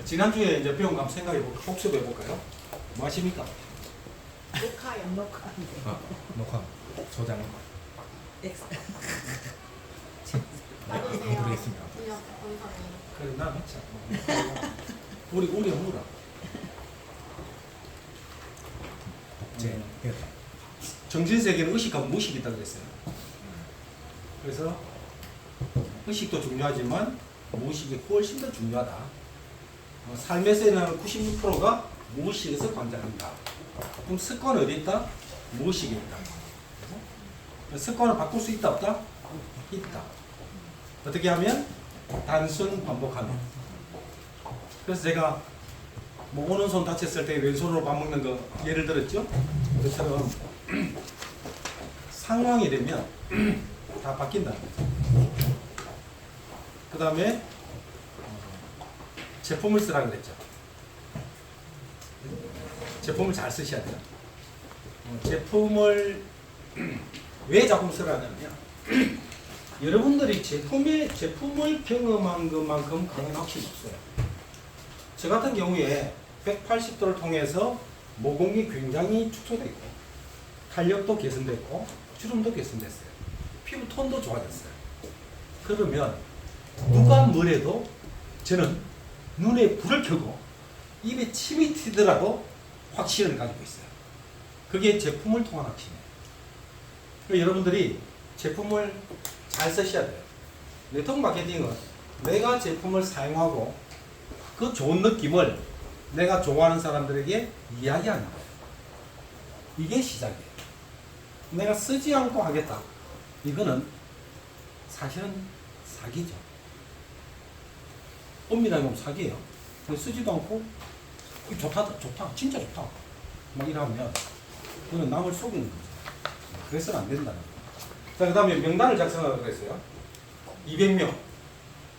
지난주에 이제 배운 거 한번 생각해볼까요? 복습해볼까요? 뭐 하십니까? 녹화요. 녹화. 녹화, 저장. 엑스. 놔두세요. 모르겠습니다. 그냥 더 이상해. 그래, 나 했자. 우리 물어. 복제. 정신세계는 의식하고 무의식이 있다고 그랬어요. 그래서 의식도 중요하지만 무의식이 훨씬 더 중요하다. 삶에서는 96%가 무의식에서 관장한다. 그럼 습관은 어디 있다? 무의식에 있다. 습관을 바꿀 수 있다 없다? 있다. 어떻게 하면? 단순 반복하면. 그래서 제가 뭐 오른손 다쳤을 때 왼손으로 밥 먹는 거 예를 들었죠? 그처럼 상황이 되면 다 바뀐다. 그 다음에 제품을 쓰라고 그랬죠. 제품을 잘 쓰셔야 돼요. 제품을 왜 작품 쓰라냐면 여러분들이 제품을 경험한 것만큼 강한 확신이 없어요. 저 같은 경우에 180도를 통해서 모공이 굉장히 축소됐고 탄력도 개선됐고 주름도 개선됐어요. 피부 톤도 좋아졌어요. 그러면 누가 뭐래도 저는 눈에 불을 켜고 입에 침이 튀더라도 확신을 가지고 있어요. 그게 제품을 통한 확신이에요. 그러니까 여러분들이 제품을 잘 쓰셔야 돼요. 네트워크 마케팅은 내가 제품을 사용하고 그 좋은 느낌을 내가 좋아하는 사람들에게 이야기하는 거예요. 이게 시작이에요. 내가 쓰지 않고 하겠다. 이거는 사실은 사기죠. 엄밀하게 보면 사기예요. 쓰지도 않고 좋다, 진짜 좋다. 막 이러면 그건 남을 속이는 거죠. 그래서는 안 된다는 거예요. 자, 그 다음에 명단을 작성하라고 그랬어요. 200명.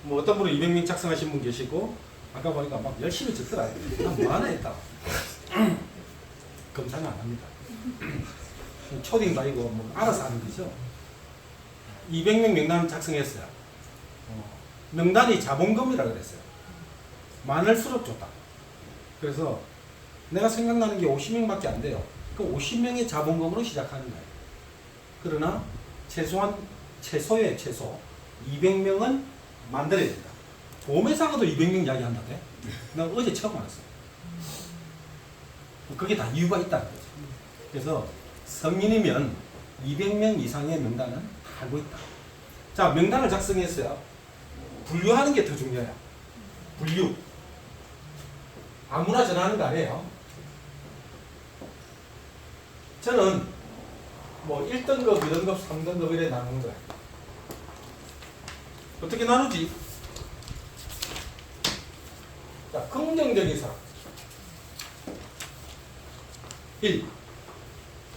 뭐 어떤 분은 200명 작성하신 분 계시고 아까 보니까 막 열심히 적더라. 난 뭐하나 했다. 검사는 안 합니다. 초딩도 아니고 뭐 알아서 하는 거죠. 200명 명단 작성했어요. 명단이 자본금이라고 그랬어요. 많을수록 좋다. 그래서 내가 생각나는 게 50명밖에 안 돼요. 그 50명의 자본금으로 시작하는 거예요. 그러나 최소의 최소 200명은 만들어야 된다. 보험회사가도 200명 이야기한다네. 나 어제 처음 알았어요. 그게 다 이유가 있다는 거죠. 그래서 성인이면 200명 이상의 명단은 다 알고 있다. 자, 명단을 작성했어요. 분류하는 게 더 중요해요. 분류. 아무나 전화하는 거 아니에요. 저는 뭐 1등급, 2등급, 3등급 이래 나누는 거예요. 어떻게 나누지? 자, 긍정적인 사람. 1.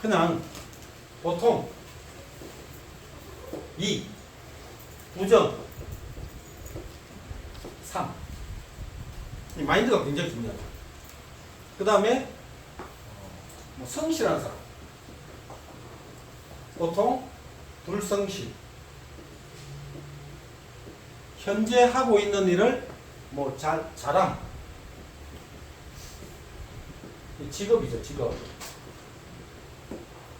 그냥 보통. 2. 부정. 3. 이 마인드가 굉장히 중요하죠. 그 다음에 뭐 성실한 사람. 보통 불성실. 현재 하고 있는 일을 뭐 자랑. 직업이죠, 직업.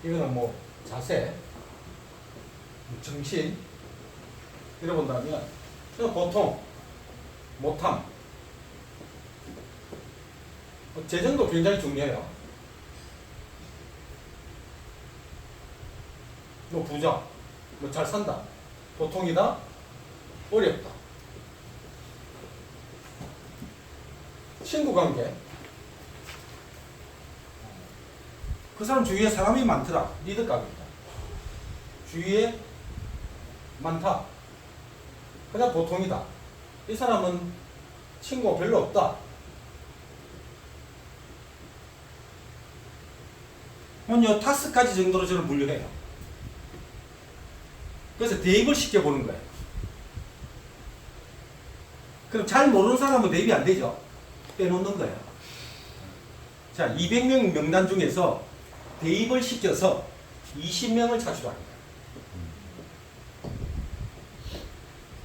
이거는 뭐 자세, 정신. 이래 본다면 그냥 보통, 못함. 재정도 굉장히 중요해요. 뭐 부자, 뭐 잘 산다, 보통이다, 어렵다. 친구 관계. 그 사람 주위에 사람이 많더라. 리더감이다. 주위에 많다. 그냥 보통이다. 이 사람은 친구가 별로 없다. 요 5가지 정도로 저는 분류해요. 그래서 대입을 시켜보는 거예요. 그럼 잘 모르는 사람은 대입이 안 되죠. 빼놓는 거예요. 자, 200명 명단 중에서 대입을 시켜서 20명을 차출하는 거예요.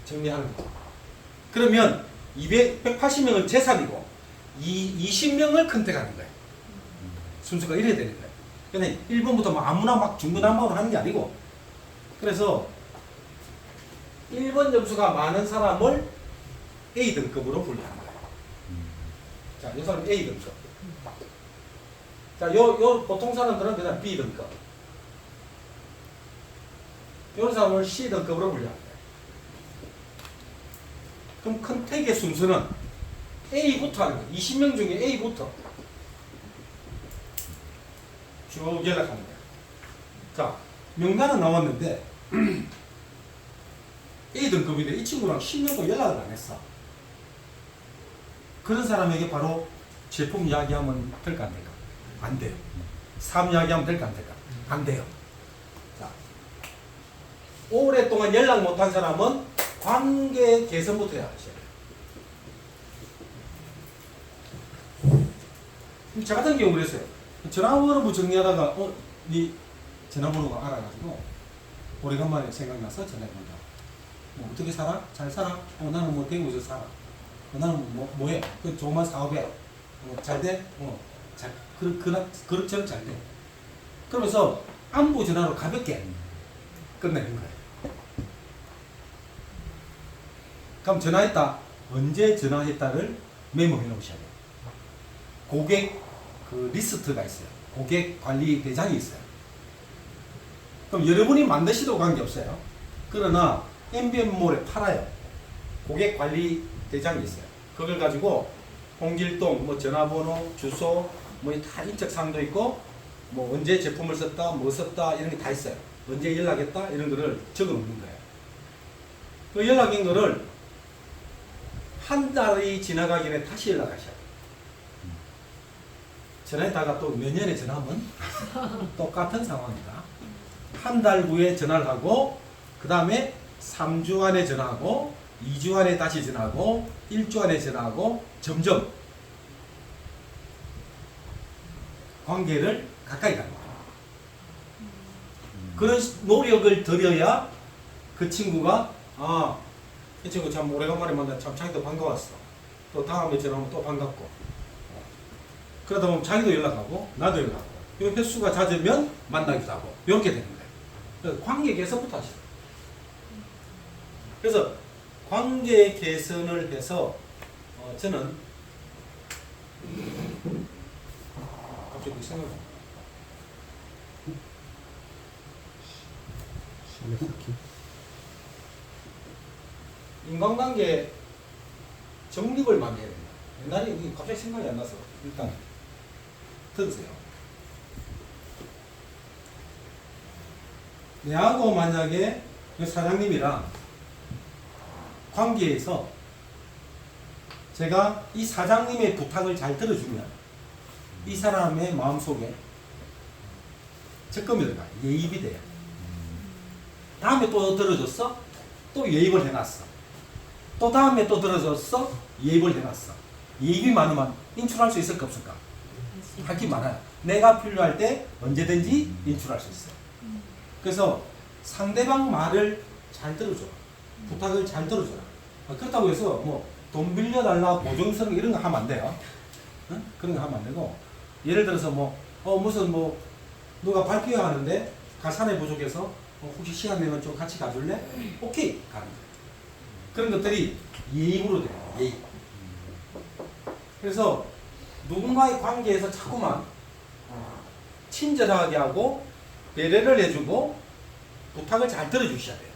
정리하는 거예요. 그러면 180명은 재산이고 20명을 컨택하는 거예요. 순서가 이래야 되는 거예요. 근데 1번부터 뭐 아무나 막 중구난방으로 하는 게 아니고, 그래서 1번 점수가 많은 사람을 A 등급으로 분류하는 거예요. 자, 이 사람 A 등급. 자, 요 보통 사람들은 그냥 B 등급. 이런 사람을 C 등급으로 분류하는 거예요. 그럼 컨택의 순서는 A부터 하는 거예요. 20명 중에 A부터 쭉 연락하는 거예요. 자, 명단은 나왔는데 A 등급인데 이 친구랑 10년 동안 연락을 안 했어. 그런 사람에게 바로 제품 이야기하면 될까 안 될까? 안 돼요. 삶 이야기하면 될까 안 될까? 안 돼요. 자, 오랫동안 연락 못한 사람은 관계 개선부터 해야 하셔야 돼요. 저 같은 경우 그랬어요. 전화번호 정리하다가 네 전화번호가 알아가지고 오래간만에 생각나서 전화해본다. 뭐 어떻게 살아? 잘 살아? 나는 뭐 대구에서 살아. 나는 뭐해? 그 조그만 사업해. 잘 돼? 잘 그럭저럭 잘 돼. 그러면서 안부 전화로 가볍게 끝내는 거예요. 그럼 전화했다. 언제 전화했다를 메모해 놓으셔야 돼요. 고객 그 리스트가 있어요. 고객 관리 대장이 있어요. 그럼 여러분이 만드시도 관계없어요. 그러나 MBM몰에 팔아요. 고객 관리 대장이 있어요. 그걸 가지고 홍길동, 뭐 전화번호, 주소, 뭐 다 인적사항도 있고, 뭐 언제 제품을 썼다, 뭐 썼다 이런 게 다 있어요. 언제 연락했다 이런 거를 적어 놓는 거예요. 그 연락인 거를 한 달이 지나가기 전에 다시 연락하셔야 돼요. 전화했다가 또 몇 년에 전화하면 똑같은 상황이다. 한 달 후에 전화를 하고, 그 다음에 3주 안에 전화하고, 2주 안에 다시 전화하고, 1주 안에 전화하고, 점점 관계를 가까이 가는 거예요. 그런 노력을 들여야 그 친구가, 이 친구 참 오래간만에 만나 참 자기도 반가웠어. 또 다음에 전화하면 또 반갑고. 그러다 보면 자기도 연락하고, 나도 연락하고. 이 횟수가 잦으면 만나기도 하고. 이렇게 되는 거예요. 그래서 관계 개선부터 하시죠. 그래서 관계 개선을 해서 저는 갑자기 생각나. 인간관계 정립을 많이 해야 됩니다. 옛날에 이게 갑자기 생각이 안 나서 일단 들으세요. 내하고 만약에 사장님이랑 관계에서 제가 이 사장님의 부탁을 잘 들어주면 이 사람의 마음속에 적금이 들어가요. 예입이 돼요. 다음에 또 들어줬어? 또 예입을 해놨어. 또 다음에 또 들어줬어? 예입을 해놨어. 예입이 많으면 인출할 수 있을까 없을까? 할 게 많아요. 내가 필요할 때 언제든지 인출할 수 있어요. 그래서 상대방 말을 잘 들어줘. 부탁을 잘 들어줘라. 그렇다고 해서 뭐 돈 빌려달라 보증성 이런 거 하면 안 돼요. 응? 그런 거 하면 안 되고, 예를 들어서 무슨 누가 발표해야 하는데 가산이 부족해서 혹시 시간 되면 좀 같이 가줄래? 오케이 가는 거예요. 그런 것들이 예의로 돼요. 예의. 그래서 누군가의 관계에서 자꾸만 친절하게 하고 배려를 해주고 부탁을 잘 들어주셔야 돼요.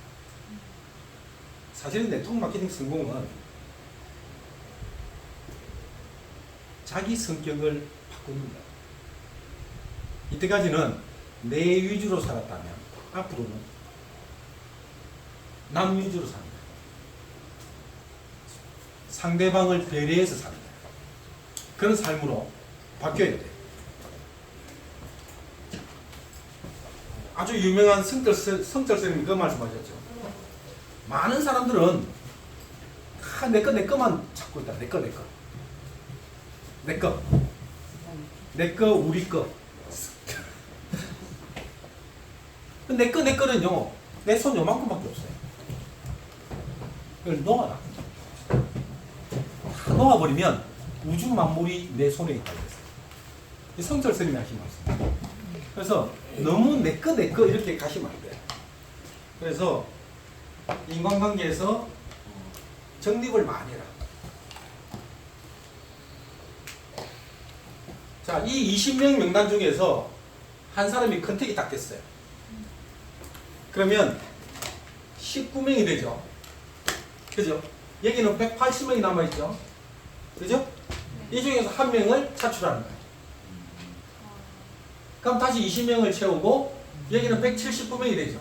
사실은 네트워크 마케팅 성공은 자기 성격을 바꾸는 거예요. 이때까지는 내 위주로 살았다면 앞으로는 남 위주로 사는 거예요. 상대방을 배려해서 사는 거예요. 그런 삶으로 바뀌어야 돼요. 아주 유명한 성철스님이 그 말씀하셨죠. 많은 사람들은 내 거만 찾고 있다. 내 거. 우리 거. 내 거는요, 내 손 요만큼밖에 없어요. 그걸 놓아라. 다 놓아버리면 우주 만물이 내 손에 있다고 했어요. 이 성철 스님이 하신 말씀. 그래서 너무 내꺼 이렇게 가시면 안 돼요. 그래서 인간관계에서 정립을 많이 해라. 자, 이 20명 명단 중에서 한 사람이 컨택이 딱 됐어요. 그러면 19명이 되죠. 그죠? 여기는 180명이 남아있죠. 그죠? 이 중에서 한 명을 차출하는 거예요. 그럼 다시 20명을 채우고 여기는 179명이 되죠.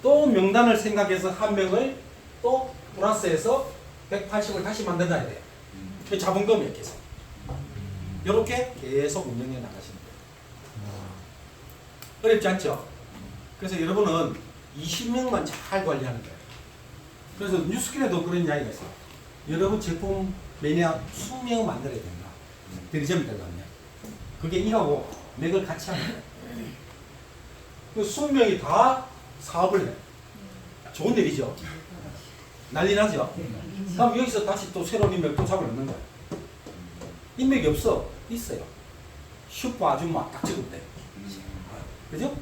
또 명단을 생각해서 한 명을 또 플러스해서 180을 다시 만든다 해야 돼요. 자본금이에요, 계속. 이렇게 계속 운영해 나가시는 거예요. 어렵지 않죠? 그래서 여러분은 20명만 잘 관리하는 거예요. 그래서 뉴스킬에도 그런 이야기가 있어요. 여러분 제품 매년 20명 만들어야 된다. 대리점이 들어가면. 그게 이하고 맥을 같이 하는 거예요. 그 20명이 다 사업을 해. 좋은 일이죠. 난리 나죠? 그럼 여기서 다시 또 새로운 인맥 또 잡아넣는 거예요. 인맥이 없어? 있어요. 슈퍼 아줌마 딱 적으면 돼요. 그죠?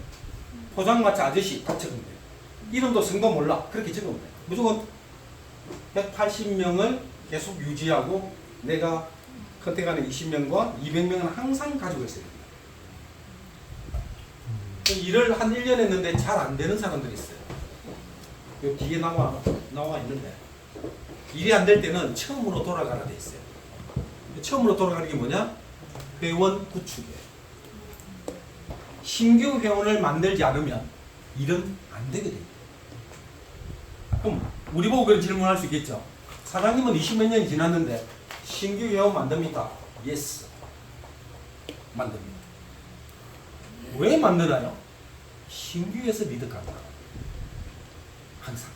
포장마차 아저씨 딱 적으면 돼요. 이름도 성도 몰라. 그렇게 적으면 돼요. 무조건 180명을 계속 유지하고 내가 컨택하는 20명과 200명은 항상 가지고 있어야 됩니다. 일을 한 1년 했는데 잘 안 되는 사람들이 있어요. 여기 뒤에 나와 있는데 일이 안 될 때는 처음으로 돌아가라 돼 있어요. 처음으로 돌아가는 게 뭐냐? 회원 구축이에요. 신규 회원을 만들지 않으면 일은 안 되게 됩니다. 그럼 우리 보고 그런 질문할 수 있겠죠. 사장님은 20몇 년이 지났는데 신규 회원 만듭니까? 예스. 만듭니다. 왜 만드나요? 신규에서 리드간다. 항상.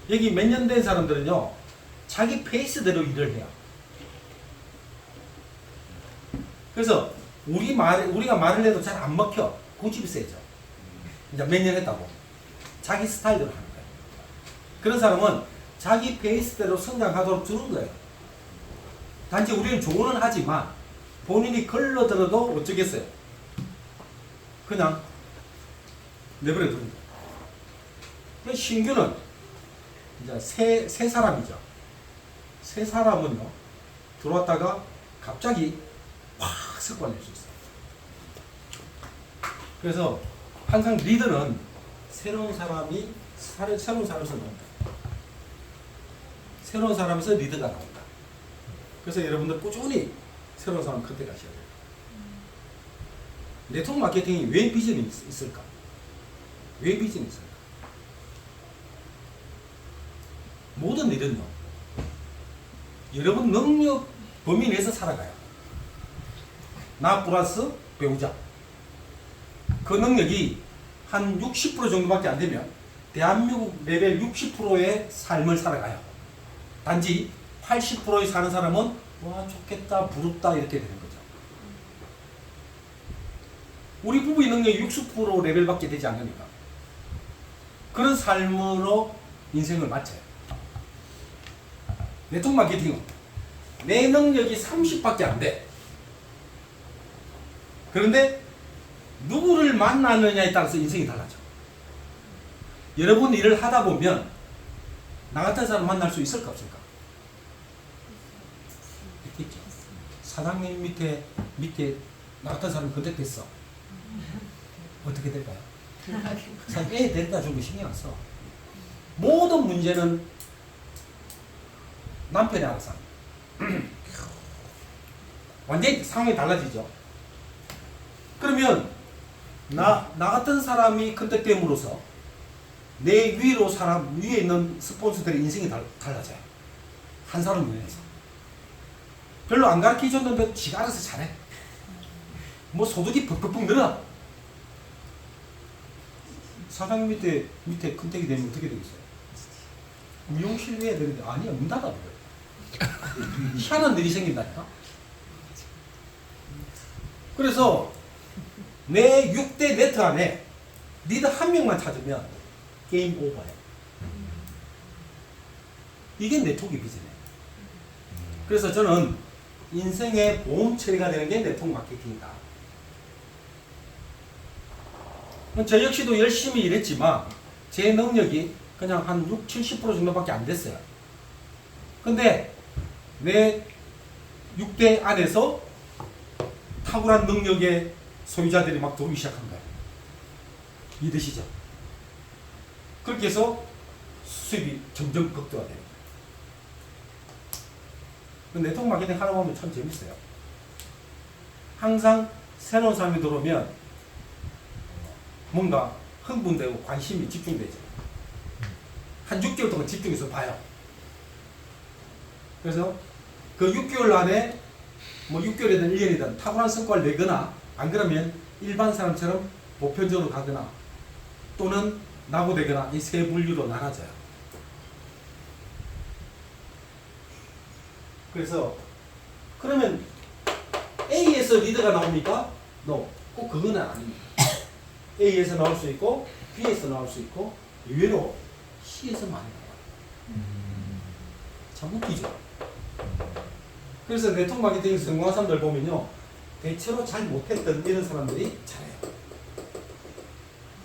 여기 몇 년 된 사람들은요, 자기 페이스대로 일을 해요. 그래서 우리가 말을 해도 잘 안 먹혀. 고집이 세죠. 이제 몇 년 했다고. 자기 스타일대로 하는 거예요. 그런 사람은 자기 페이스대로 성장하도록 주는 거예요. 단지 우리는 조언은 하지만 본인이 걸러들어도 어쩌겠어요. 그냥 내버려 두는 거예요. 신규는 이제 새 사람이죠. 새 사람은요, 들어왔다가 갑자기 확 습관낼 수 있어요. 그래서 항상 리더는 새로운 사람에서 나온다. 새로운 사람에서 리더가 나온다. 그래서 여러분들 꾸준히 새로운 사람 컨택하셔야 돼요. 네트워크 마케팅이 왜 비전이 있을까? 왜 비전이 있을까? 모든 일은요, 여러분 능력 범위 내에서 살아가요. 나 플러스 배우자. 그 능력이 한 60% 정도밖에 안 되면 대한민국 레벨 60%의 삶을 살아가요. 단지 80%에 사는 사람은 와 좋겠다 부럽다 이렇게 되는 거죠. 우리 부부의 능력이 60% 레벨밖에 되지 않으니까 그런 삶으로 인생을 마쳐요. 네트워크 마케팅은 내 능력이 30밖에 안 돼. 그런데 누구를 만나느냐에 따라서 인생이 달라져. 여러분 일을 하다 보면 나 같은 사람 만날 수 있을까 없을까? 있겠죠. 사장님 밑에 나 같은 사람 컨택됐어. 어떻게 될까요? 애 데려다 주고 신경 안 써. 모든 문제는 남편이 알아서 완전히 상황이 달라지죠. 그러면 나 같은 사람이 컨택됨으로써 내 위에 있는 스폰서들의 인생이 달라져요. 한 사람을 위해서. 별로 안 가르쳐줬는데 지가 알아서 잘해. 뭐 소득이 벅벅벅 늘어. 사장님 밑에 컨택이 되면 어떻게 되겠어요? 미용실 해야 되는데 아니야 문 닫아버려요. 희한한 일이 생긴다니까. 그래서 내 6대 네트 안에 리더 한 명만 찾으면 게임 오버해. 이게 네트워크 비즈니스예요. 그래서 저는 인생의 보험 처리가 되는 게 네트워크 마케팅이다. 저 역시도 열심히 일했지만 제 능력이 그냥 한 60, 70% 정도밖에 안 됐어요. 근데 내 6대 안에서 탁월한 능력의 소유자들이 막 들어오기 시작한 거예요. 믿으시죠? 그렇게 해서 수입이 점점 극대화돼요. 네트워크 마케팅 하다 보면 참 재밌어요. 항상 새로운 사람이 들어오면 뭔가 흥분되고 관심이 집중되죠. 한 6개월 동안 집중해서 봐요. 그래서 그 6개월 안에 뭐 6개월이든 1년이든 탁월한 성과를 내거나 안 그러면 일반 사람처럼 보편적으로 가거나 또는 낙오되거나 이 세 분류로 나눠져요. 그래서 그러면 A에서 리더가 나옵니까? No. 꼭 그거는 아닙니다. A에서 나올 수 있고 B에서 나올 수 있고 의외로 C에서 많이 나와요. 참 웃기죠. 그래서 네트워크 마케팅 성공한 사람들 보면요, 대체로 잘 못했던 이런 사람들이 잘해요.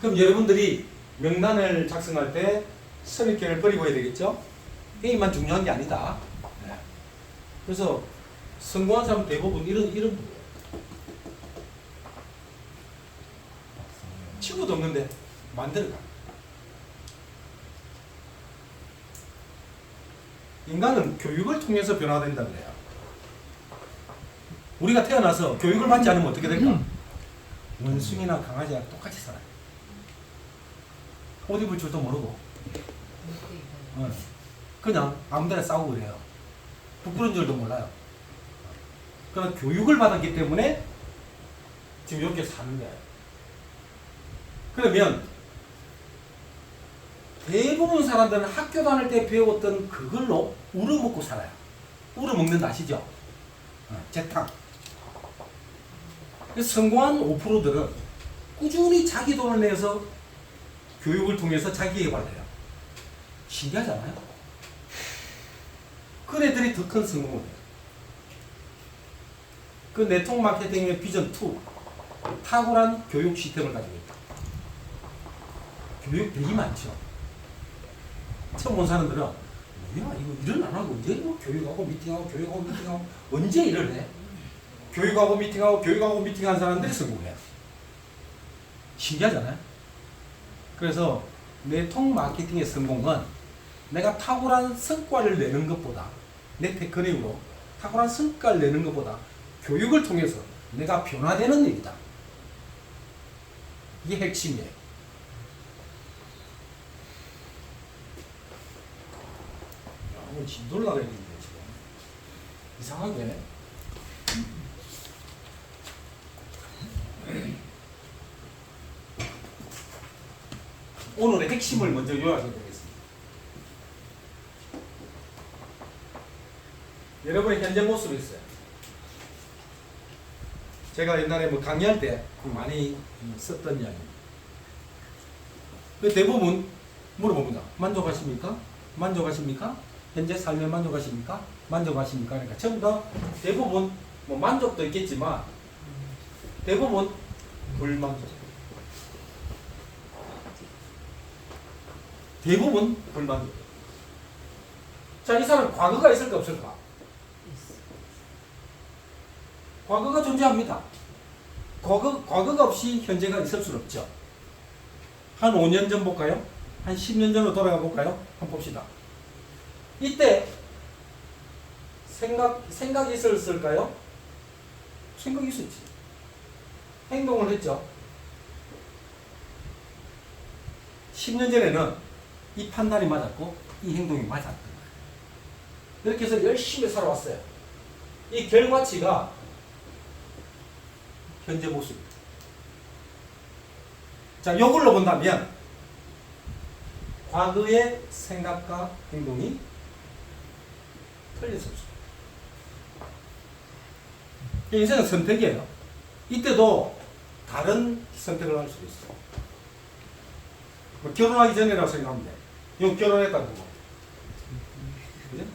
그럼 여러분들이 명단을 작성할 때 선입견을 버리고 해야 되겠죠? A만 중요한 게 아니다. 네. 그래서 성공한 사람 대부분 이런 분이에요. 친구도 없는데 만들어가. 인간은 교육을 통해서 변화된다 그래요. 우리가 태어나서 교육을 받지 않으면 어떻게 될까? 원숭이나 강아지가 똑같이 살아요. 옷 입을 줄도 모르고 그냥 아무데나 싸우고 그래요. 부끄러운 줄도 몰라요. 그러나 교육을 받았기 때문에 지금 이렇게 사는 거예요. 그러면 대부분 사람들은 학교 다닐 때 배웠던 그걸로 우러먹고 살아요. 우러먹는다 아시죠? 재탕. 성공한 5%들은 꾸준히 자기 돈을 내서 교육을 통해서 자기 개발을 해요. 신기하잖아요? 그 애들이 더 큰 성공을 해요. 그 네트워크 마케팅의 비전 2, 탁월한 교육 시스템을 가지고 있다. 교육 되게 많죠. 처음 온 사람들은 뭐야 이거 일을 안 하고 언제 뭐 교육하고 미팅하고 교육하고 미팅하고 언제 일을 해? 교육하고 미팅하고 교육하고 미팅한 사람들이 성공해요. 신기하잖아요. 그래서 네트워크 마케팅의 성공은 내가 탁월한 성과를 내는 것보다 내 테크닉으로 탁월한 성과를 내는 것보다 교육을 통해서 내가 변화되는 일이다. 이게 핵심이에요. 오늘 짐 놀라겠는데 지금 이상하게 오늘의 핵심을 먼저 요약해 보겠습니다. 여러분의 현재 모습이 있어요. 제가 옛날에 뭐 강의할 때 많이 썼던 이야기입니다. 대부분 물어봅니다. 만족하십니까? 만족하십니까? 현재 삶에 만족하십니까? 만족하십니까? 그러니까 전부 다 대부분 뭐 만족도 있겠지만 대부분 불만족. 대부분 불만족. 자, 이 사람 과거가 있을까 없을까? 과거가 존재합니다. 과거가 없이 현재가 있을 수는 없죠. 한 5년 전 볼까요? 한 10년 전으로 돌아가 볼까요? 한번 봅시다. 이때 생각이 있었을까요? 생각이 있었지. 행동을 했죠. 10년 전에는 이 판단이 맞았고 이 행동이 맞았던 거예요. 이렇게 해서 열심히 살아왔어요. 이 결과치가 현재 모습입니다. 자, 이걸로 본다면 과거의 생각과 행동이 틀렸을 수 있어요. 인생은 선택이에요. 이때도 다른 선택을 할 수도 있어요. 뭐 결혼하기 전이라고 생각하면 돼. 이거 결혼했다고. 그죠?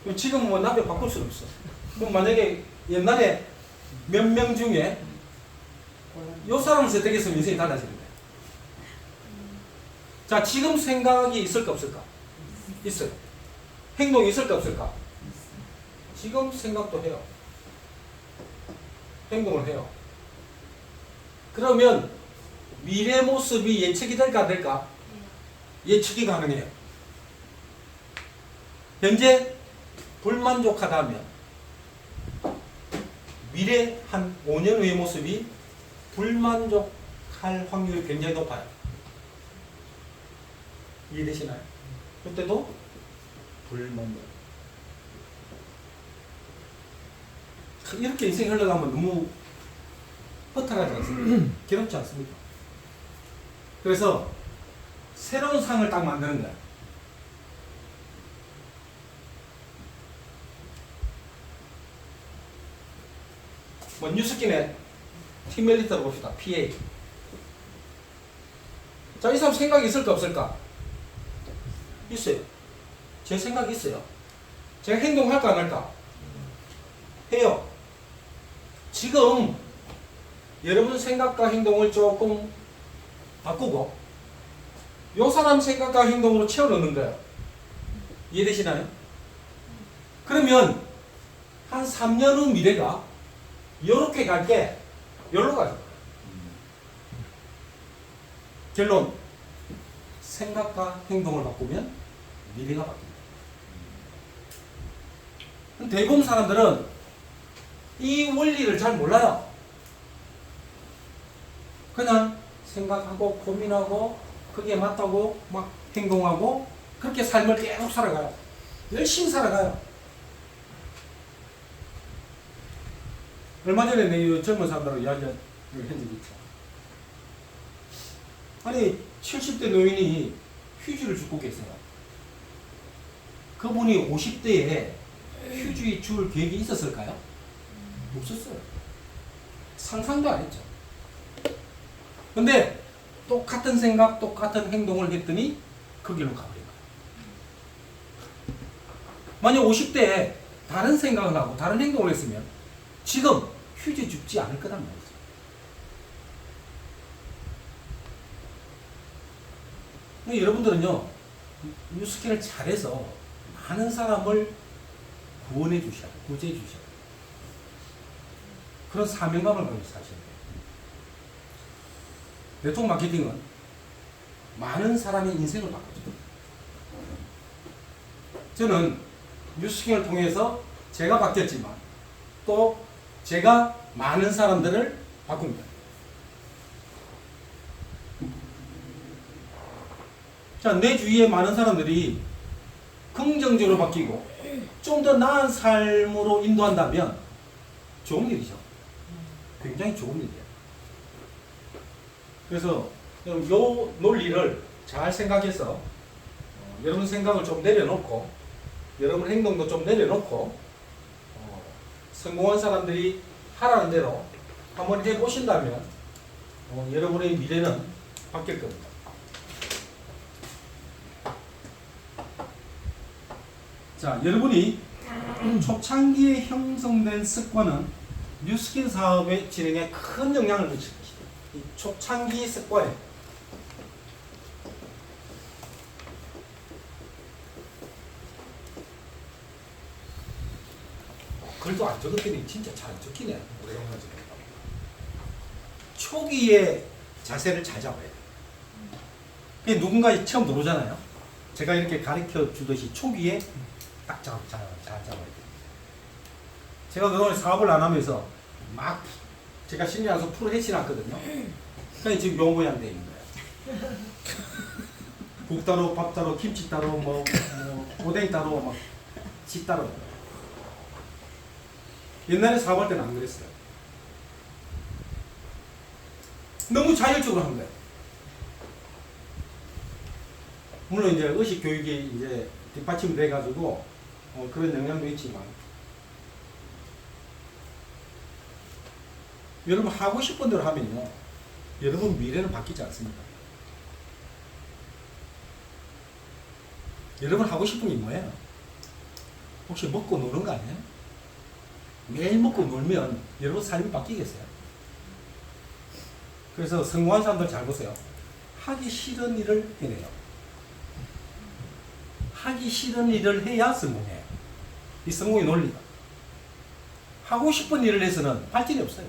그럼 지금 뭐 남편 바꿀 수는 없어. 그럼 만약에 옛날에 몇 명 중에 요 사람을 선택했으면 인생이 달라지는 거야. 자, 지금 생각이 있을까 없을까? 있어요. 행동이 있을까 없을까? 지금 생각도 해요. 행동을 해요. 그러면 미래 모습이 예측이 될까 안 될까? 예측이 가능해요. 현재 불만족하다면 미래 한 5년 후의 모습이 불만족할 확률이 굉장히 높아요. 이해되시나요? 그때도 불만족. 이렇게 인생이 흘러가면 너무 허탈하지 않습니까? 괴롭지 않습니까? 그래서 새로운 상을 딱 만드는 거야. 뭐 뉴스킨의 팀 엘리트로 봅시다. PA. 자, 이 사람 생각이 있을까 없을까? 있어요. 제 생각이 있어요. 제가 행동할까 안 할까? 해요. 지금 여러분 생각과 행동을 조금 바꾸고 요 사람 생각과 행동으로 채워넣는 거예요. 이해되시나요? 그러면 한 3년 후 미래가 요렇게 갈게 요로 가죠. 결론, 생각과 행동을 바꾸면 미래가 바뀝니다. 대부분 사람들은 이 원리를 잘 몰라요. 그냥 생각하고 고민하고 그게 맞다고 막 행동하고 그렇게 삶을 계속 살아가요. 열심히 살아가요. 얼마 전에 내 젊은 사람들하고 이야기한 적이 있죠. 아니 70대 노인이 휴지를 줍고 계세요. 그분이 50대에 휴지 줄 계획이 있었을까요? 없었어요. 상상도 안 했죠. 근데 똑같은 생각, 똑같은 행동을 했더니 그 길로 가버린 거예요. 만약 50대에 다른 생각을 하고 다른 행동을 했으면 지금 휴지 줍지 않을 거란 말이죠. 여러분들은요, 뉴스킨을 잘해서 많은 사람을 구원해 주셔야 돼요. 구제해 주셔야 돼요. 그런 사명감을 가지고 사셔야 돼요. 네트워크 마케팅은 많은 사람의 인생을 바꿔줘요. 저는 뉴스킨을 통해서 제가 바뀌었지만 또 제가 많은 사람들을 바꿉니다. 자, 내 주위에 많은 사람들이 긍정적으로 바뀌고 좀 더 나은 삶으로 인도한다면 좋은 일이죠. 굉장히 좋은 일이에요. 그래서 요 논리를 잘 생각해서 여러분 생각을 좀 내려놓고 여러분 행동도 좀 내려놓고 성공한 사람들이 하라는 대로 한번 해보신다면 여러분의 미래는 바뀔 겁니다. 자, 여러분이 초창기에 형성된 습관은 뉴스킨 사업의 진행에 큰 영향을 미칠 것이다. 이 초창기 습관에 글도 안 적었더니 진짜 잘 안 적히네. 초기에 자세를 잘 잡아야 돼. 그게 누군가 처음 들어오잖아요. 제가 이렇게 가르쳐 주듯이 초기에 딱 잘 잡아야 돼. 제가 그동안 사업을 안 하면서 막 제가 신경 써서 프로 해치놨거든요. 그러니까 지금 요 모양 돼 있는 거예요. 국 따로, 밥 따로, 김치 따로, 뭐 오뎅 따로, 막 지 따로. 옛날에 사업할 때는 안 그랬어요. 너무 자율적으로 한 거예요. 물론 이제 의식 교육이 이제 뒷받침돼 가지고 그런 영향도 있지만 여러분 하고 싶은 대로 하면요, 여러분 미래는 바뀌지 않습니다. 여러분 하고 싶은 게 뭐예요? 혹시 먹고 노는 거 아니에요? 매일 먹고 놀면 여러분 삶이 바뀌겠어요? 그래서 성공한 사람들 잘 보세요. 하기 싫은 일을 해내요. 하기 싫은 일을 해야 성공해요. 이 성공의 논리가. 하고 싶은 일을 해서는 발전이 없어요.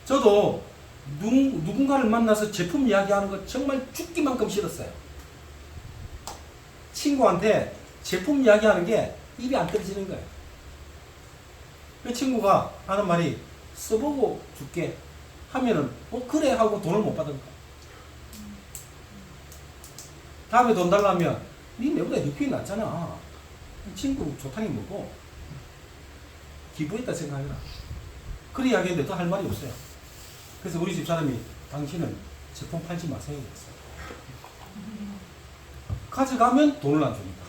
저도 누군가를 만나서 제품 이야기하는 거 정말 죽기만큼 싫었어요. 친구한테 제품 이야기하는 게 입이 안 떨어지는 거예요. 그 친구가 하는 말이 써보고 줄게 하면은 그래 하고 돈을 못 받은 거야. 다음에 돈 달라면 니 내보다 육경이 낫잖아. 친구 좋다니 뭐고 기부했다 생각해라. 그래 이야기했는데 더 할 말이 없어요. 그래서 우리 집사람이 당신은 제품 팔지 마세요 그랬어요. 가져가면 돈을 안 줍니다.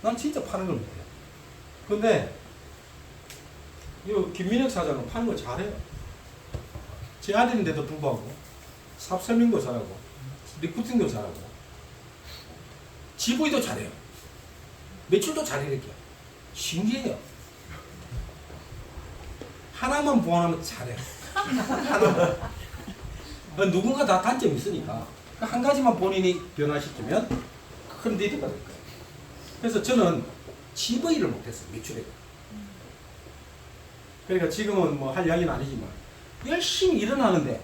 난 진짜 파는 걸 못해요. 근데 이 김민혁 사장은 파는 거 잘해요. 제 아들인데도 불구하고 사업 설명도 잘하고 리크루팅도 잘하고 GV도 잘해요. 매출도 잘해요. 신기해요. 하나만 보완하면 잘해요. 하나만. 누군가 다 단점이 있으니까 한 가지만 본인이 변화시키면 큰 리드가 될 거예요. 그래서 저는 GV를 못했어요. 매출에. 그러니까 지금은 뭐 할 이야기는 아니지만 열심히 일어나는데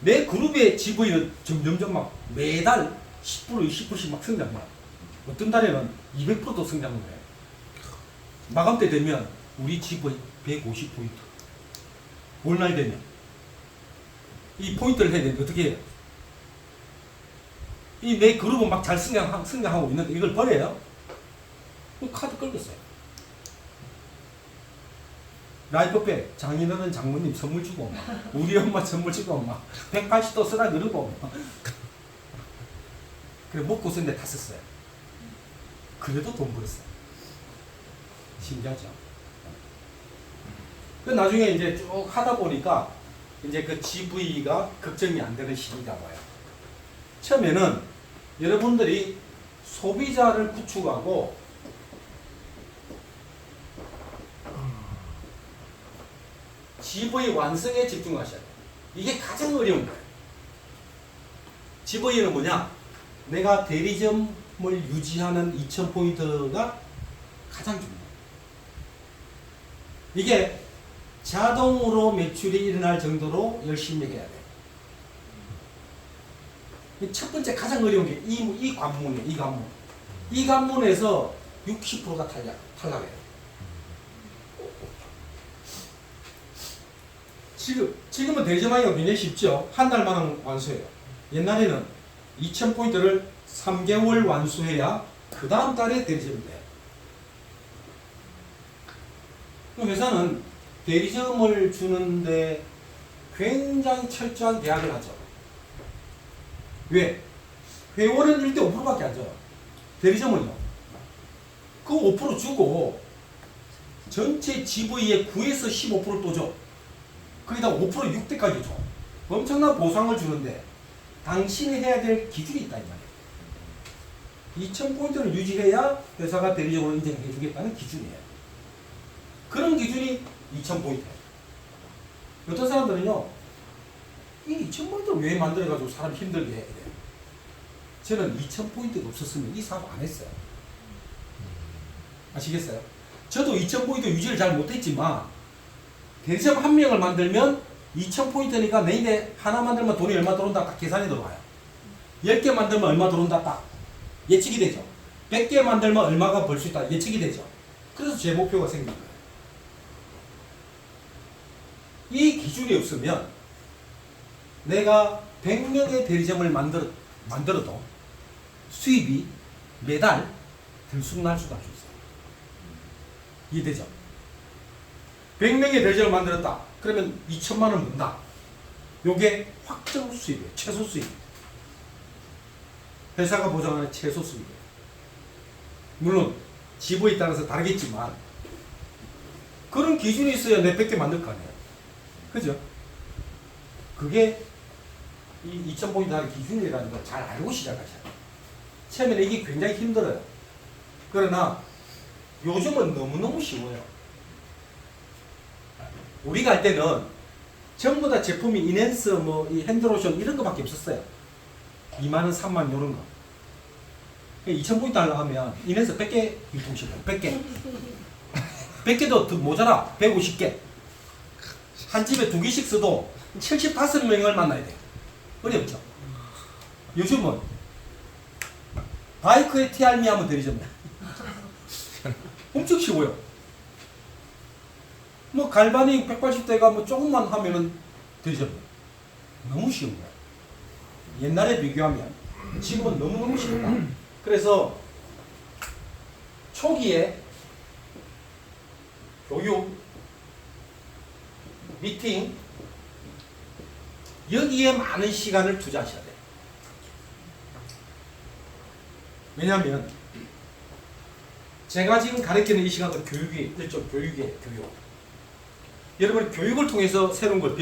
내 그룹의 GV는 점점점 막 매달 10% 20%씩 막 성장해요. 어떤 달에는 200%도 성장을 해요. 마감 때 되면 우리 GV 150포인트. 월말 되면 이 포인트를 해야 되는데 어떻게 해요? 이 내 그룹은 막 잘 성장하고 있는데 이걸 버려요? 그 카드 끌겠어요. 라이프백 장인어른 장모님 선물 주고 우리 엄마 선물 주고 180도 쓰라 그러고 그래 먹고 쓴데 다 썼어요. 그래도 돈 벌었어요. 신기하죠? 그 나중에 이제 쭉 하다 보니까 이제 그 GV가 걱정이 안 되는 시기가 와요. 처음에는 여러분들이 소비자를 구축하고 GV 완성에 집중하셔야 돼요. 이게 가장 어려운 거예요. GV는 뭐냐? 내가 대리점을 유지하는 2000포인트가 가장 중요해요. 이게 자동으로 매출이 일어날 정도로 열심히 해야 돼요. 첫 번째 가장 어려운 게 이 관문이에요. 이 관문. 이 관문에서 60%가 탈락해요. 지금은 대리점하기가 굉장히 쉽죠. 한 달만 완수해요. 옛날에는 2000포인트를 3개월 완수해야 그 다음 달에 대리점이 돼요. 회사는 대리점을 주는데 굉장히 철저한 계약을 하죠. 왜? 회원은 1대 5%밖에 안 줘요. 대리점은요. 그 5% 주고 전체 GV의 9에서 15%를 또 줘. 거기다 5% 6대까지 줘. 엄청난 보상을 주는데 당신이 해야 될 기준이 있다 이 말이에요. 2000포인트를 유지해야 회사가 대리점으로 인정해 주겠다는 기준이에요. 그런 기준이 2000포인트예요. 어떤 사람들은요, 이 2000포인트를 왜 만들어가지고 사람 힘들게 해? 저는 2000포인트가 없었으면 이 사업 안 했어요. 아시겠어요? 저도 2000포인트 유지를 잘 못했지만, 대리점 한 명을 만들면 2000포인트니까 내일에 하나 만들면 돈이 얼마 들어온다 딱 계산이 들어와요. 10개 만들면 얼마 들어온다 딱 예측이 되죠. 100개 만들면 얼마가 벌 수 있다 예측이 되죠. 그래서 제 목표가 생긴 거예요. 이 기준이 없으면 내가 100명의 대리점을 만들어도 수입이 매달 들쑥날 수가 없어요. 이해되죠? 100명의 대리점을 만들었다. 그러면 2천만 원 번다. 요게 확정 수입이에요. 최소 수입. 회사가 보장하는 최소 수입이에요. 물론 지부에 따라서 다르겠지만 그런 기준이 있어야 내 100개 만들 거 아니에요. 그죠? 그게 이 2000포인트 하는 기준이라는 걸 잘 알고 시작하셔야 돼요. 처음에는 이게 굉장히 힘들어요. 그러나 요즘은 너무너무 쉬워요. 우리가 할 때는 전부 다 제품이 이넨스 뭐 이 핸드로션 이런 거밖에 없었어요. 2만원, 3만원 이런 거. 2,000포인트 하려고 하면 이넨스 100개 유통시켜요. 100개. 100개도 더 모자라. 150개. 한 집에 2개씩 써도 75명을 만나야 돼요. 어렵죠? 요즘은 바이크에 TR미 하면 되리잖아요. 엄청 쉬워요. 뭐 갈바닉 180대가 뭐 조금만 하면은 되리잖아요. 너무 쉬운 거예요. 옛날에 비교하면 지금은 너무너무 쉽다. 그래서 초기에 교육, 미팅 여기에 많은 시간을 투자하셔야 돼요. 왜냐하면 제가 지금 가르치는 이 시간도 교육이 일종 교육이에요. 교육. 여러분 교육을 통해서 새로운 걸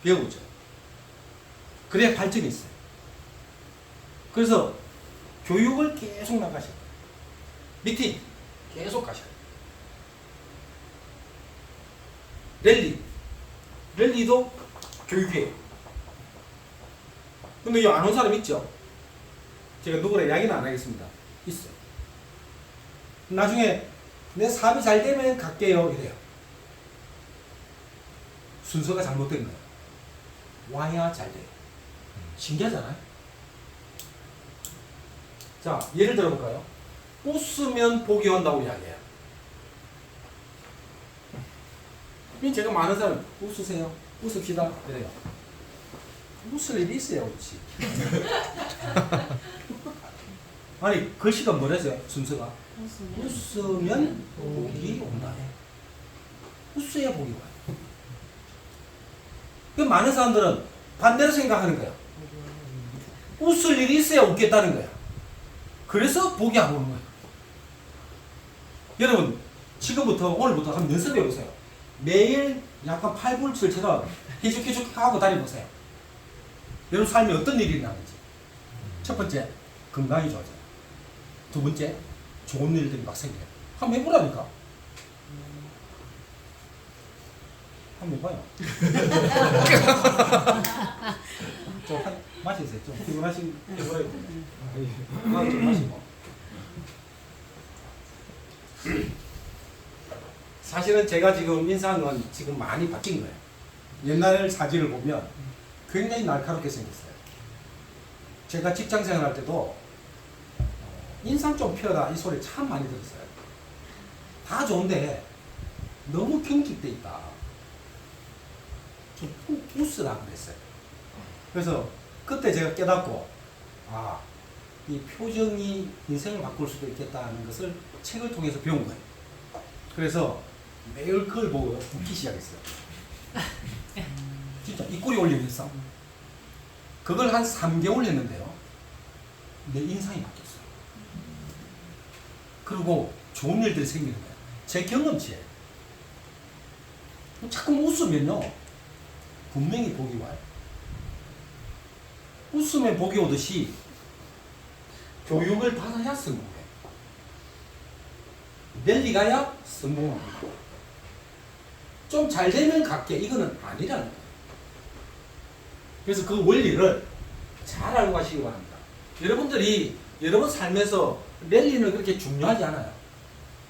배우죠. 그래야 발전이 있어요. 그래서 교육을 계속 나가셔야 돼요. 미팅 계속 가셔야 돼요. 랠리도 교육이에요. 근데 이거 안 온 사람 있죠? 제가 누구나 이야기는 안 하겠습니다. 있어요. 나중에 내 사업이 잘 되면 갈게요 이래요. 순서가 잘못된 거예요. 와야 잘 돼요. 신기하잖아요. 자, 예를 들어볼까요? 웃으면 복이 온다고 이야기해요. 제가 많은 사람 웃으세요. 웃읍시다. 그래요. 웃을 일이 있어야 웃지. 아니 글씨가 뭐랬어요? 순서가 웃으면 복이 온다. 웃어야 복이 와요. 그 많은 사람들은 반대로 생각하는 거예요. 웃을 일이 있어야 웃겠다는 거야. 그래서 복이 안 오는 거예요. 여러분 지금부터 오늘부터 한번 연습해 보세요. 매일 약간 팔불출처럼 희죽희죽 하고 다녀보세요. 여러분 삶에 어떤 일이 나는지. 첫 번째 건강이 좋아져요. 두 번째 좋은 일들이 막 생겨요. 한번 해보라니까. 한번 해봐요. 좀 마시세요. 좀 피곤하신 해보라요. 좀 마시고. 사실은 제가 지금 인상은 지금 많이 바뀐 거예요. 옛날 사진을 보면 굉장히 날카롭게 생겼어요. 제가 직장 생활할 때도 인상 좀 펴라 이 소리 참 많이 들었어요. 다 좋은데 너무 경직돼 있다. 좀 웃으라 그랬어요. 그래서 그때 제가 깨닫고 이 표정이 인생을 바꿀 수도 있겠다는 것을 책을 통해서 배운 거예요. 그래서 매일 그걸 보고 웃기 시작했어요. 진짜 입꼬리 올리면서 그걸 한 3개월 했는데요. 내 인상이 바뀌었어요. 그리고 좋은 일들이 생기는 거예요. 제 경험치예요. 자꾸 웃으면요 분명히 복이 와요. 웃으면 복이 오듯이 교육을 받아야 성공해요. 랠리 가야 성공합니다. 좀 잘 되면 갈게 이거는 아니라는 거예요. 그래서 그 원리를 잘 알고 가시기 바랍니다. 여러분들이 여러분 삶에서 랠리는 그렇게 중요하지 않아요.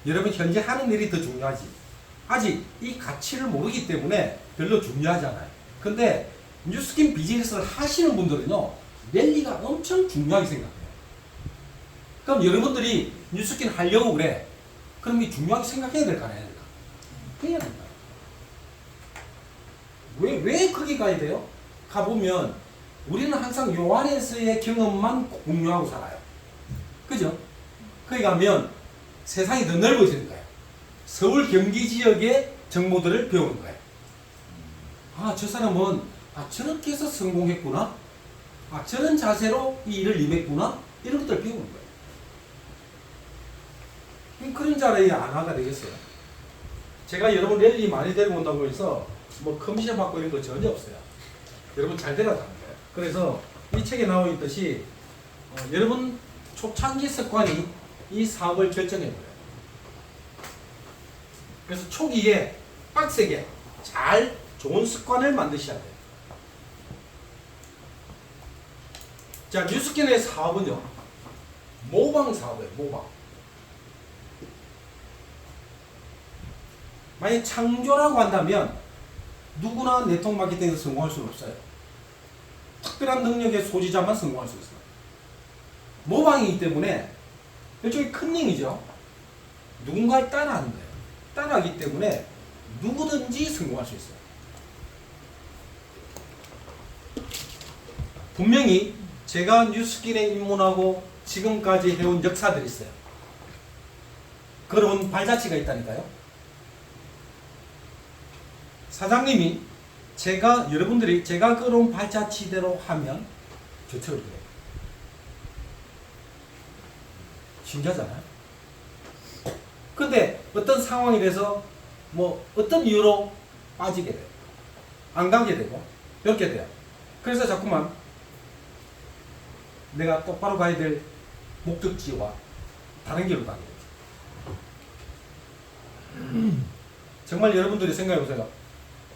여러분 현재 하는 일이 더 중요하지. 아직 이 가치를 모르기 때문에 별로 중요하지 않아요. 근데 뉴스킨 비즈니스를 하시는 분들은요 랠리가 엄청 중요하게 생각해요. 그럼 여러분들이 뉴스킨 하려고 그래. 그럼 이 중요하게 생각해야 될까 안 해야 될까? 해야 된다. 왜 거기 가야 돼요? 가보면 우리는 항상 요 안에서의 경험만 공유하고 살아요. 그죠? 거기 가면 세상이 더 넓어지는 거예요. 서울 경기 지역의 정보들을 배우는 거예요. 저 사람은 저렇게 해서 성공했구나. 저런 자세로 이 일을 임했구나. 이런 것들을 배우는 거예요. 그런 자리에 안 하가 되겠어요. 제가 여러분 랠리 많이 데리고 온다고 해서 뭐 커미션 받고 이런 거 전혀 없어요. 여러분 잘 되라고 하는 거예요. 그래서 이 책에 나와 있듯이 여러분 초창기 습관이 이 사업을 결정해버려요. 그래서 초기에 빡세게 잘 좋은 습관을 만드셔야 돼요. 자, 뉴스킨의 사업은요, 모방 사업이에요. 모방. 만약 창조라고 한다면 누구나 네트워크 마케팅에서 성공할 수는 없어요. 특별한 능력의 소지자만 성공할 수 있어요. 모방이기 때문에 일종의 컨닝이죠. 누군가를 따라하는 거예요. 따라하기 때문에 누구든지 성공할 수 있어요. 분명히 제가 뉴스킨에 입문하고 지금까지 해온 역사들이 있어요. 그런 발자취가 있다니까요. 사장님이 여러분들이 제가 그런 발자취대로 하면 저처럼 돼요. 신기하잖아요. 근데 어떤 상황이 돼서 뭐 어떤 이유로 빠지게 돼요. 안 가게 되고 이렇게 돼요. 그래서 자꾸만 내가 똑바로 가야 될 목적지와 다른 길로 가게 되죠. 정말 여러분들이 생각해 보세요.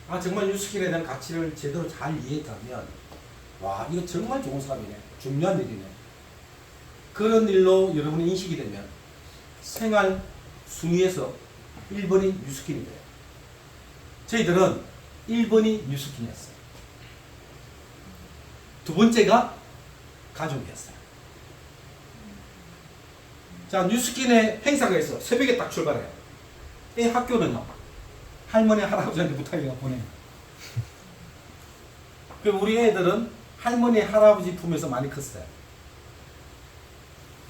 아, 정말 뉴스킨에 대한 가치를 제대로 잘 이해했다면, 와, 이거 정말 좋은 사람이네. 중요한 일이네. 그런 일로 여러분이 인식이 되면 생활 순위에서 1번이 뉴스킨이 돼요. 저희들은 1번이 뉴스킨이었어요. 두 번째가 가족이었어요. 자, 뉴스킨의 행사가 있어. 새벽에 딱 출발해요. 이 학교는요, 할머니, 할아버지한테 부탁해가 보내요. 그 우리 애들은 할머니, 할아버지 품에서 많이 컸어요.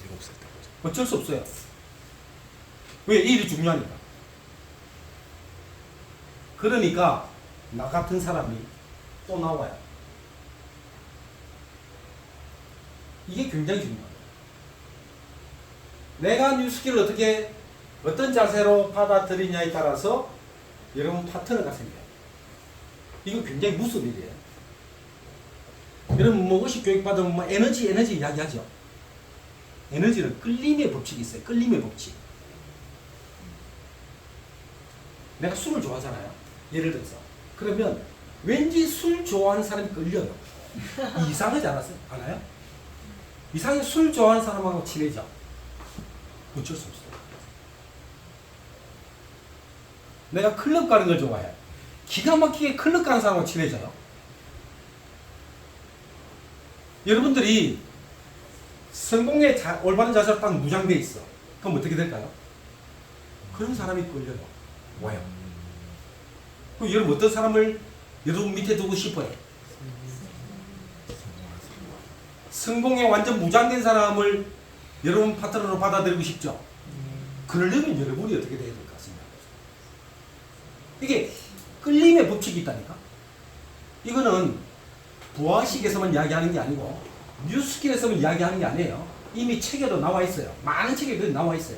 7살 때까지. 어쩔 수 없어요. 왜? 이 일이 중요하니까. 그러니까 나 같은 사람이 또 나와요. 이게 굉장히 중요해요. 내가 뉴스킨을 어떤 자세로 받아들이냐에 따라서 여러분 파트너가 생겨요. 이거 굉장히 무서운 일이에요. 여러분 뭐 의식 교육 받으면 뭐 에너지 이야기하죠. 에너지는 끌림의 법칙이 있어요. 끌림의 법칙. 내가 술을 좋아하잖아요. 예를 들어서. 그러면 왠지 술 좋아하는 사람이 끌려요. 이상하지 않아요? 이상하게 술 좋아하는 사람하고 친해져. 어쩔 수 없어요. 내가 클럽 가는 걸 좋아해. 기가 막히게 클럽 가는 사람하고 친해져요. 여러분들이 성공의 올바른 자세로 딱 무장돼 있어. 그럼 어떻게 될까요? 그런 사람이 끌려요. 와요. 그럼 여러분 어떤 사람을 여러분 밑에 두고 싶어요? 성공에 완전 무장된 사람을 여러분 파트너로 받아들이고 싶죠? 그러려면 여러분이 어떻게 돼야 될까 생각해보세요. 이게 끌림의 법칙이 있다니까? 이거는 부하식에서만 이야기하는 게 아니고 뉴스킨에서만 이야기하는 게 아니에요. 이미 책에도 나와 있어요. 많은 책에 나와 있어요.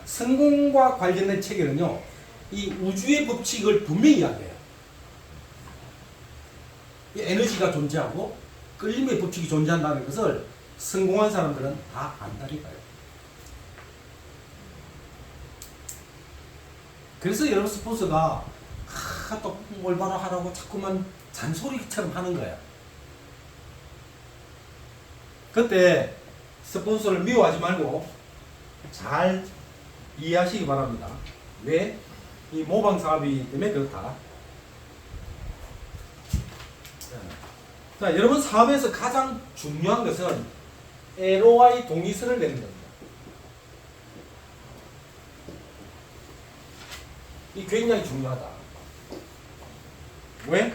성공과 관련된 책에는요, 이 우주의 법칙을 분명히 이야기해요. 이 에너지가 존재하고 끌림의 법칙이 존재한다는 것을 성공한 사람들은 다 안다니까요. 그래서 여러분 스폰서가 또 올바로 하라고 자꾸만 잔소리처럼 하는 거예요. 그때 스폰서를 미워하지 말고 잘 이해하시기 바랍니다. 왜? 이 모방 사업이기 때문에 그렇다. 자, 여러분 사업에서 가장 중요한 것은 LOI 동의서를 내는 겁니다. 이 굉장히 중요하다. 왜?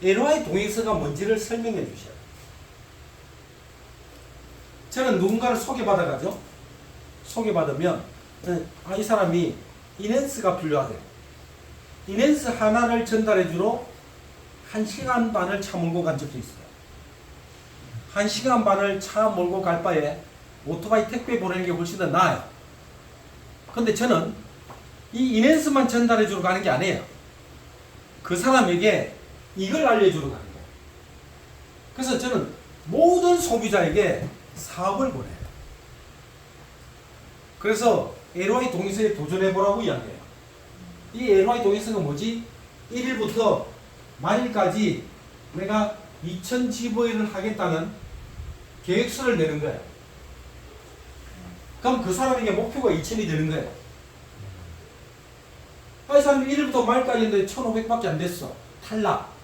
LOI 동의서가 뭔지를 설명해 주셔야 돼요. 저는 누군가를 소개받아가죠. 소개받으면 이 사람이 인핸스가 필요하대요. 인핸스 하나를 전달해 주러 1시간 반을 차 몰고 간 적도 있어요. 1시간 반을 차 몰고 갈 바에 오토바이 택배 보내는 게 훨씬 더 나아요. 근데 저는 이 인핸스만 전달해 주러 가는 게 아니에요. 그 사람에게 이걸 알려주러 가는 거예요. 그래서 저는 모든 소비자에게 사업을 보내요. 그래서 LY 동의서에 도전해보라고 이야기해요. 이 LY 동의서가 뭐지? 1일부터 만일까지 내가 2000 GV를 하겠다는 계획서를 내는 거예요. 그럼 그 사람에게 목표가 2000이 되는 거예요. 이 사람이 1일부터 말까지 했는데 1500밖에 안 됐어. 탈락.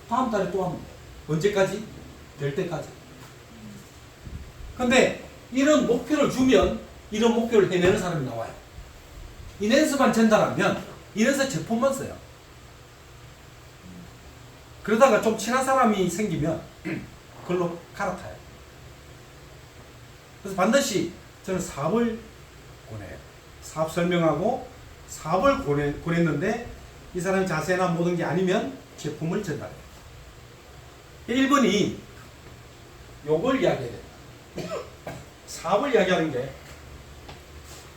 다음 달에 또 하면 돼. 언제까지? 될 때까지. 근데 이런 목표를 주면 이런 목표를 해내는 사람이 나와요. 인앤스만 전달하면 인앤스 제품만 써요. 그러다가 좀 친한 사람이 생기면 그걸로 갈아타요. 그래서 반드시 저는 사업을 권해요. 사업 설명하고 사업을 권했는데 이 사람이 자세나 모든 게 아니면 제품을 전달해요. 1번이 요걸 이야기해야 된다. 사업을 이야기하는 게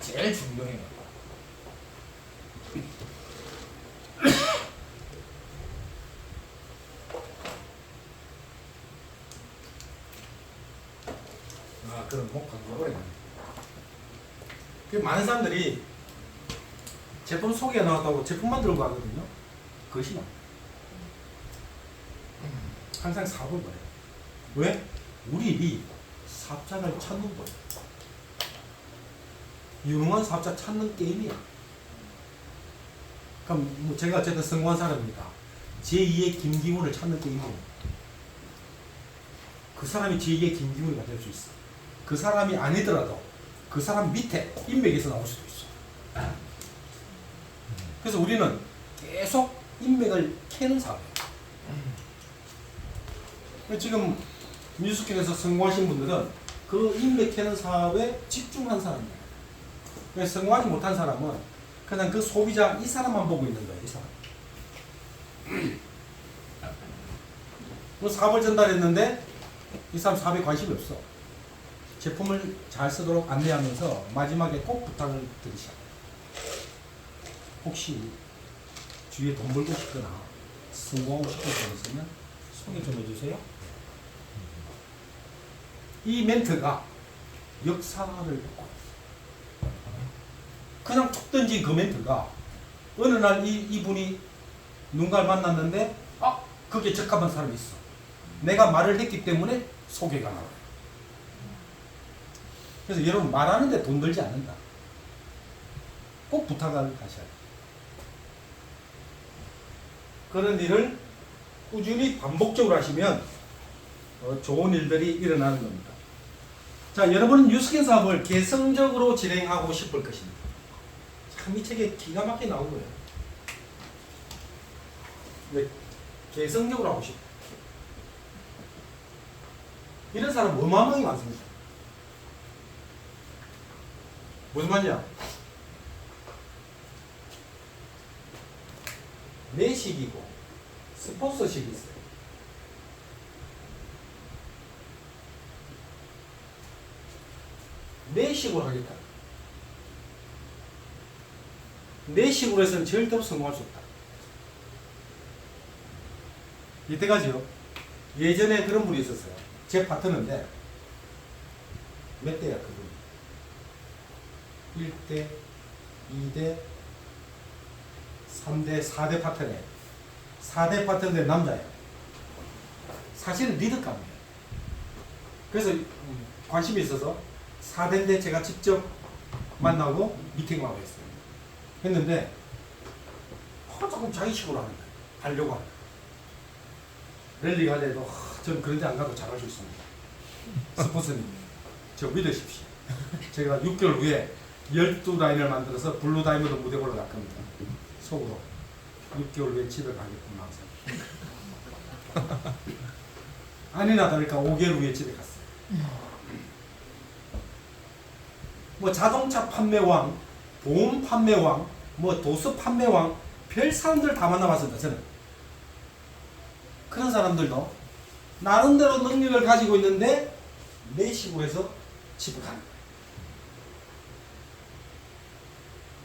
제일 중요해요. 그럼 목 강조버리네. 많은 사람들이 제품 소개 나왔다고 제품만 들고 가거든요. 그것이 나. 항상 사업을 거예요. 왜? 우리 일이 사업자를 찾는 거예요. 유능한 사업자 찾는 게임이야. 그럼 뭐 제가 어쨌든 성공한 사람입니다. 제2의 김기훈을 찾는 게임이에요. 그 사람이 제2의 김기훈이 될 수 있어. 그 사람이 아니더라도 그 사람 밑에 인맥에서 나올 수도 있어. 그래서 우리는 계속 인맥을 캐는 사업이에요. 지금 뉴스킨에서 성공하신 분들은 그 인맥 캐는 사업에 집중한 사람이에요. 성공하지 못한 사람은 그냥 그 소비자 이 사람만 보고 있는 거예요. 이 사람. 뭐 사업을 전달했는데 이 사람 사업에 관심이 없어. 제품을 잘 쓰도록 안내하면서 마지막에 꼭 부탁을 드리셔야 돼요. 혹시 주위에 돈 벌고 싶거나 성공하고 싶은 분 있으면 소개 좀 해주세요. 이 멘트가 역사를 그냥 툭 던진 그 멘트가 어느 날 이분이 누군가를 만났는데 그게 적합한 사람이 있어. 내가 말을 했기 때문에 소개가 나와요. 그래서 여러분 말하는데 돈 들지 않는다. 꼭 부탁을 하셔야 돼요. 그런 일을 꾸준히 반복적으로 하시면 좋은 일들이 일어나는 겁니다. 자, 여러분은 뉴스킨 사업을 개성적으로 진행하고 싶을 것입니다. 참 이 책에 기가 막히게 나온 거예요. 네, 개성적으로 하고 싶어. 이런 사람 어마어마하게 많습니다. 무슨 말이야? 내식이고 스폰서식이 있어요. 내식으로 하겠다. 내식으로 해서는 절대로 성공할 수 없다. 이때까지요. 예전에 그런 분이 있었어요. 제 파트너인데 몇 대야 그분? 1대, 2대, 3대, 4대 파트너예요. 4대 파트너인데 남자예요. 사실은 리더감이에요. 그래서 관심이 있어서 4대인데 제가 직접 만나고 미팅을 하고 했어요. 했는데 조금 자기식으로 하는 거예요. 하려고 하는 거예요. 랠리 가려도 전 그런 데 안 가도 잘할 수 있습니다. 스폰서님 저 믿으십시오. 제가 6개월 후에 12라인을 만들어서 블루 다이머드 무대 올라갈 겁니다. 속으로 6개월 후에 집에 가겠구나 항상. 아니나 다를까 5개월 후에 집에 갔어요. 뭐 자동차 판매왕, 보험 판매왕, 뭐 도서 판매왕, 별 사람들 다 만나봤습니다. 저는 그런 사람들도 나름대로 능력을 가지고 있는데 내식으로 해서 집을 가는 거예요.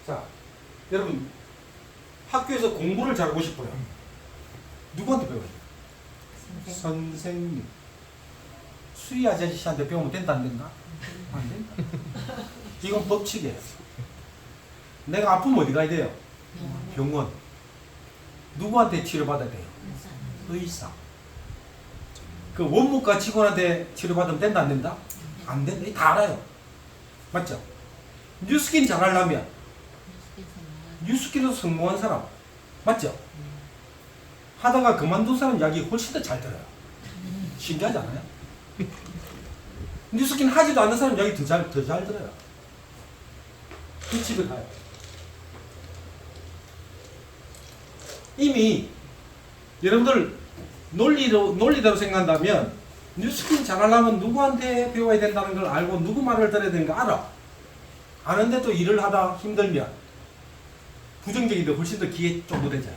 자, 여러분 학교에서 공부를 잘하고 싶어요. 누구한테 배워요? 선생님. 수희 아저씨한테 배우면 된다 안 된다? 안 된다. 이건 법칙이에요. 내가 아프면 어디 가야 돼요? 병원. 누구한테 치료받아야 돼요? 의사. 그 원무과 직원한테 치료받으면 된다 안 된다? 안 된다. 이거 다 알아요. 맞죠? 뉴스킨 잘하려면 뉴스킨에서 성공한 사람 맞죠? 하다가 그만둔 사람 이야기 훨씬 더 잘 들어요. 신기하지 않아요? 뉴스킨 하지도 않는 사람 이야기 더 잘 들어요. 그 집에 가요. 이미 여러분들 논리대로 생각한다면 뉴스킨 잘하려면 누구한테 배워야 된다는 걸 알고 누구 말을 들어야 되는 거 알아. 아는데 또 일을 하다 힘들면 부정적인데 훨씬 더 기회 쫑긋해져요.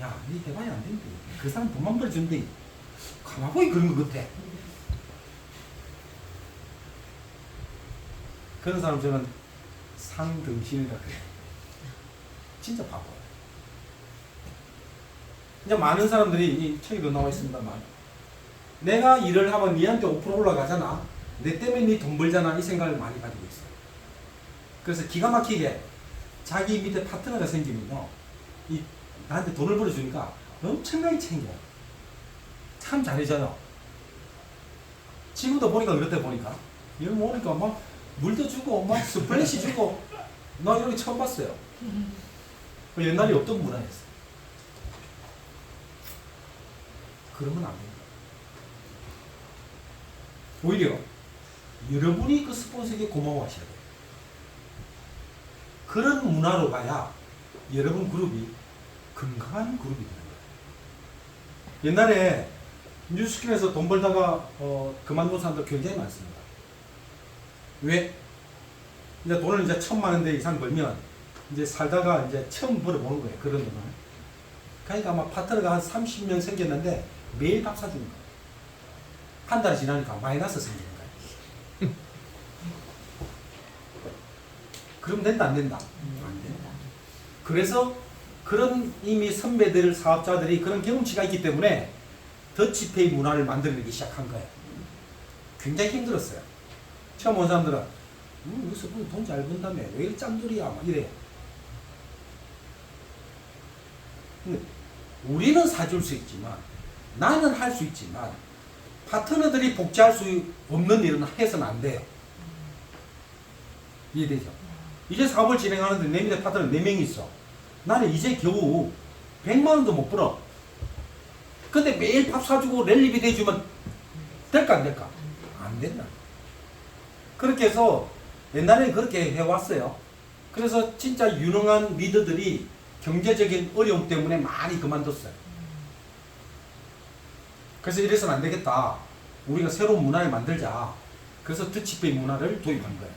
야, 니 대박이 안 된대. 그 사람 돈만 벌어준대. 가마보이 그런 거 같아. 그런 사람 저는 상등신이라 그래요. 진짜 바보예요. 이제 많은 사람들이 이 책에도 나와 있습니다만 내가 일을 하면 니한테 5% 올라가잖아. 내 때문에 니 돈 벌잖아. 이 생각을 많이 가지고 있어요. 그래서 기가 막히게 자기 밑에 파트너가 생기면요. 이 나한테 돈을 벌어주니까 엄청나게 챙겨요. 참 잘해줘요. 지금도 보니까 그렇다 보니까 여기 오니까 막 물도 주고 막 스플래시 주고 나 이런 거 처음 봤어요. 옛날에 없던 문화였어요. 그러면 안 됩니다. 오히려 여러분이 그 스폰서에게 고마워하셔야 돼요. 그런 문화로 가야 여러분 그룹이 건강한 그룹이 되는 거예요. 옛날에 뉴스킨에서 돈 벌다가 그만둔 사람들 굉장히 많습니다. 왜? 이제 돈을 이제 1,000만 원대 이상 벌면 이제 살다가 이제 처음 벌어보는 거예요. 그런 돈을. 그러니까 아마 파트너가 한 30명 생겼는데 매일 밥 사주는 거예요. 한 달 지나니까 마이너스 생기는 거예요. 그럼 된다 안 된다? 안 된다. 그래서 그런 이미 선배들 사업자들이 그런 경험치가 있기 때문에 더치페이 문화를 만들기 시작한 거예요. 굉장히 힘들었어요. 처음 온 사람들은 여기서 돈 잘 번다며 왜 이렇게 짠돌이야 막 이래요. 근데 우리는 사줄 수 있지만 나는 할 수 있지만 파트너들이 복제할 수 없는 일은 해서는 안 돼요. 이해되죠? 이제 사업을 진행하는데 내 밑에 파트너 4명이 있어. 나는 이제 겨우 100만 원도 못 벌어. 근데 매일 밥 사주고 랠리비 대주면 될까 안 될까? 안 된다. 그렇게 해서 옛날에 그렇게 해왔어요. 그래서 진짜 유능한 리더들이 경제적인 어려움 때문에 많이 그만뒀어요. 그래서 이래서는 안 되겠다. 우리가 새로운 문화를 만들자. 그래서 더치페이 문화를 도입한 거예요.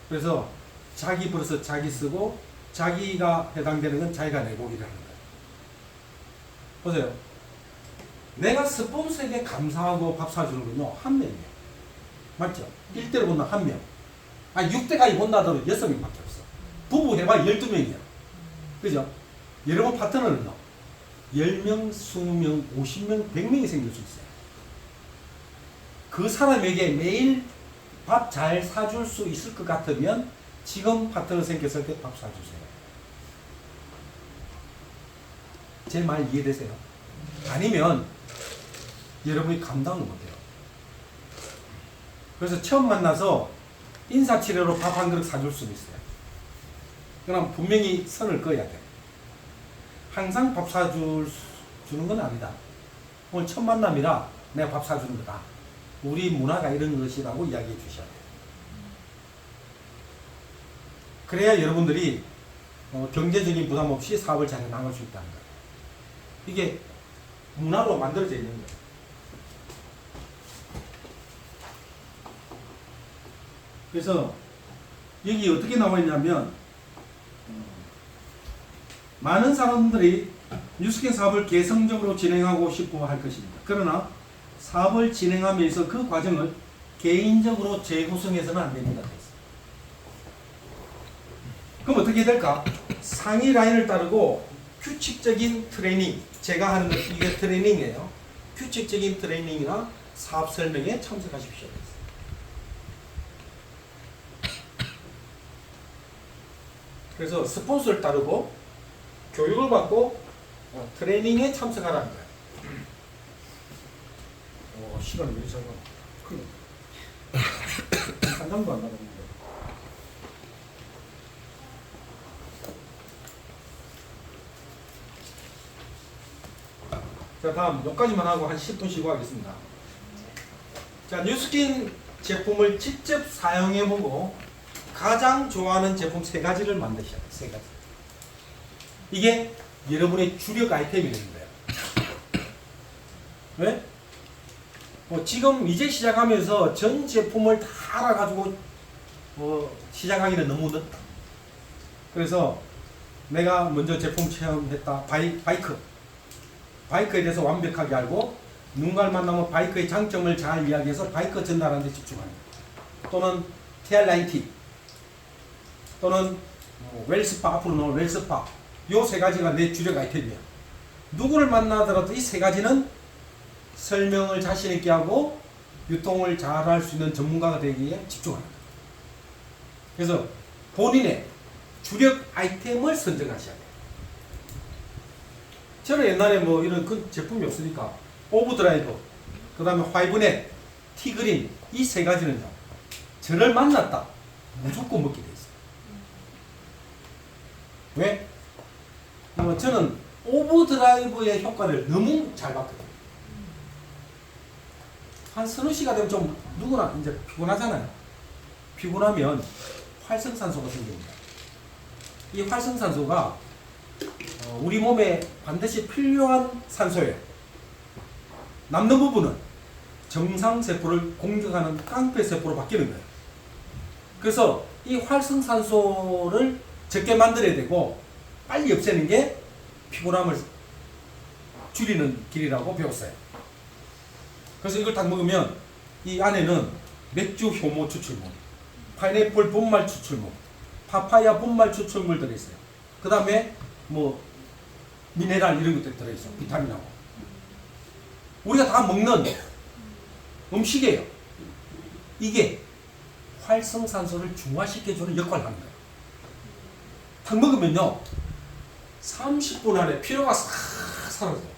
그래서 자기 벌어서 자기 쓰고 자기가 해당되는 건 자기가 내고 일하는 거예요. 보세요. 내가 스폰서에게 감사하고 밥 사주는 건요. 한 명이에요. 맞죠? 1대를 본다 한 명. 6대까지 본다더라도 6명밖에 없어. 부부 해봐 12명이야. 그죠? 여러분 파트너는요. 10명, 20명, 50명, 100명이 생길 수 있어요. 그 사람에게 매일 밥 잘 사줄 수 있을 것 같으면 지금 파트너 생겨서 밥 사주세요. 제 말 이해되세요? 아니면 여러분이 감당을 못해요. 그래서 처음 만나서 인사치레로 밥 한 그릇 사줄 수도 있어요. 그럼 분명히 선을 그어야 돼요. 항상 밥 사주는 건 아니다. 오늘 첫 만남이라 내가 밥 사주는 거다. 우리 문화가 이런 것이라고 이야기해 주셔야 돼요. 그래야 여러분들이 경제적인 부담 없이 사업을 잘 나갈 수 있다는 거예요. 이게 문화로 만들어져 있는 거예요. 그래서 여기 어떻게 나와 있냐면 많은 사람들이 뉴스킨 사업을 개성적으로 진행하고 싶어 할 것입니다. 그러나 사업을 진행하면서 그 과정을 개인적으로 재구성해서는 안 됩니다. 그럼 어떻게 될까? 상위 라인을 따르고 규칙적인 트레이닝, 제가 하는 것 이게 트레이닝이에요. 규칙적인 트레이닝이나 사업 설명에 참석하십시오. 그래서 스폰서를 따르고 교육을 받고 트레이닝에 참석하라는 거예요. 시간이 왜 이렇게 잘 가? 큰일 났다. 한장도 안 나갔는데. 자, 다음 여기까지만 하고 한 10분 쉬고 하겠습니다. 자, 뉴스킨 제품을 직접 사용해보고 가장 좋아하는 제품 3가지를 만드셔야 돼요. 3가지. 이게 여러분의 주력 아이템이 되는 거예요. 왜? 지금 이제 시작하면서 전 제품을 다 알아가지고 시작하기는 너무 늦다. 그래서 내가 먼저 제품 체험했다. 바이크에 대해서 완벽하게 알고 누군가를 만나면 바이크의 장점을 잘 이야기해서 바이크 전달하는 데 집중하는 거예요. 또는 테일라인 팁 또는 웰스파, 앞으로 나올 웰스파, 요 3가지가 내 주력 아이템이야. 누구를 만나더라도 이 3가지는 설명을 자신 있게 하고 유통을 잘 할 수 있는 전문가가 되기에 집중하는 거예요. 그래서 본인의 주력 아이템을 선정하셔야 돼요. 저는 옛날에 이런 그 제품이 없으니까 오브드라이브, 그 다음에 화이브넷, 티그린, 이 3가지는요 저를 만났다 무조건 먹게 돼 있어요. 왜? 저는 오브드라이브의 효과를 너무 잘 봤거든요. 한 서너 시가 되면 좀 누구나 이제 피곤하잖아요. 피곤하면 활성산소가 생깁니다. 이 활성산소가 우리 몸에 반드시 필요한 산소예요. 남는 부분은 정상세포를 공격하는 깡패세포로 바뀌는 거예요. 그래서 이 활성산소를 적게 만들어야 되고 빨리 없애는 게 피곤함을 줄이는 길이라고 배웠어요. 그래서 이걸 딱 먹으면 이 안에는 맥주 효모 추출물, 파인애플 분말 추출물, 파파야 분말 추출물 들어있어요. 그 다음에 미네랄 이런 것들 들어있어요. 비타민하고. 우리가 다 먹는 음식이에요. 이게 활성산소를 중화시켜주는 역할을 하는 거예요. 딱 먹으면요 30분 안에 피로가 싹 사라져요.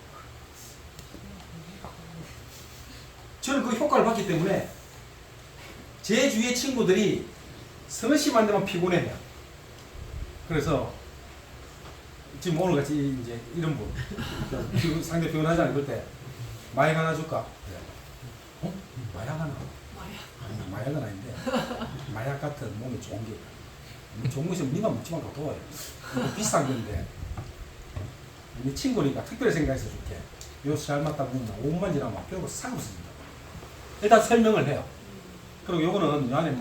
저는 그 효과를 봤기 때문에 제 주위의 친구들이 서너 시만 되면 피곤해요. 그래서 지금 오늘 같이 이제 이런 분 상대 피곤하지 않을 때 마약 하나 줄까? 네. 마약 하나? 아니, 마약은 아닌데 마약 같은 몸에 좋은 게 좋은 거 있으면 니만 먹지만 가둬요. 비싼 건데 네 친구니까 특별히 생각해서 줄게. 요새 잘 맞다 보면 5분만 지나면 뼈가 싹 없어진다. 일단 설명을 해요. 그리고 요거는 요 안에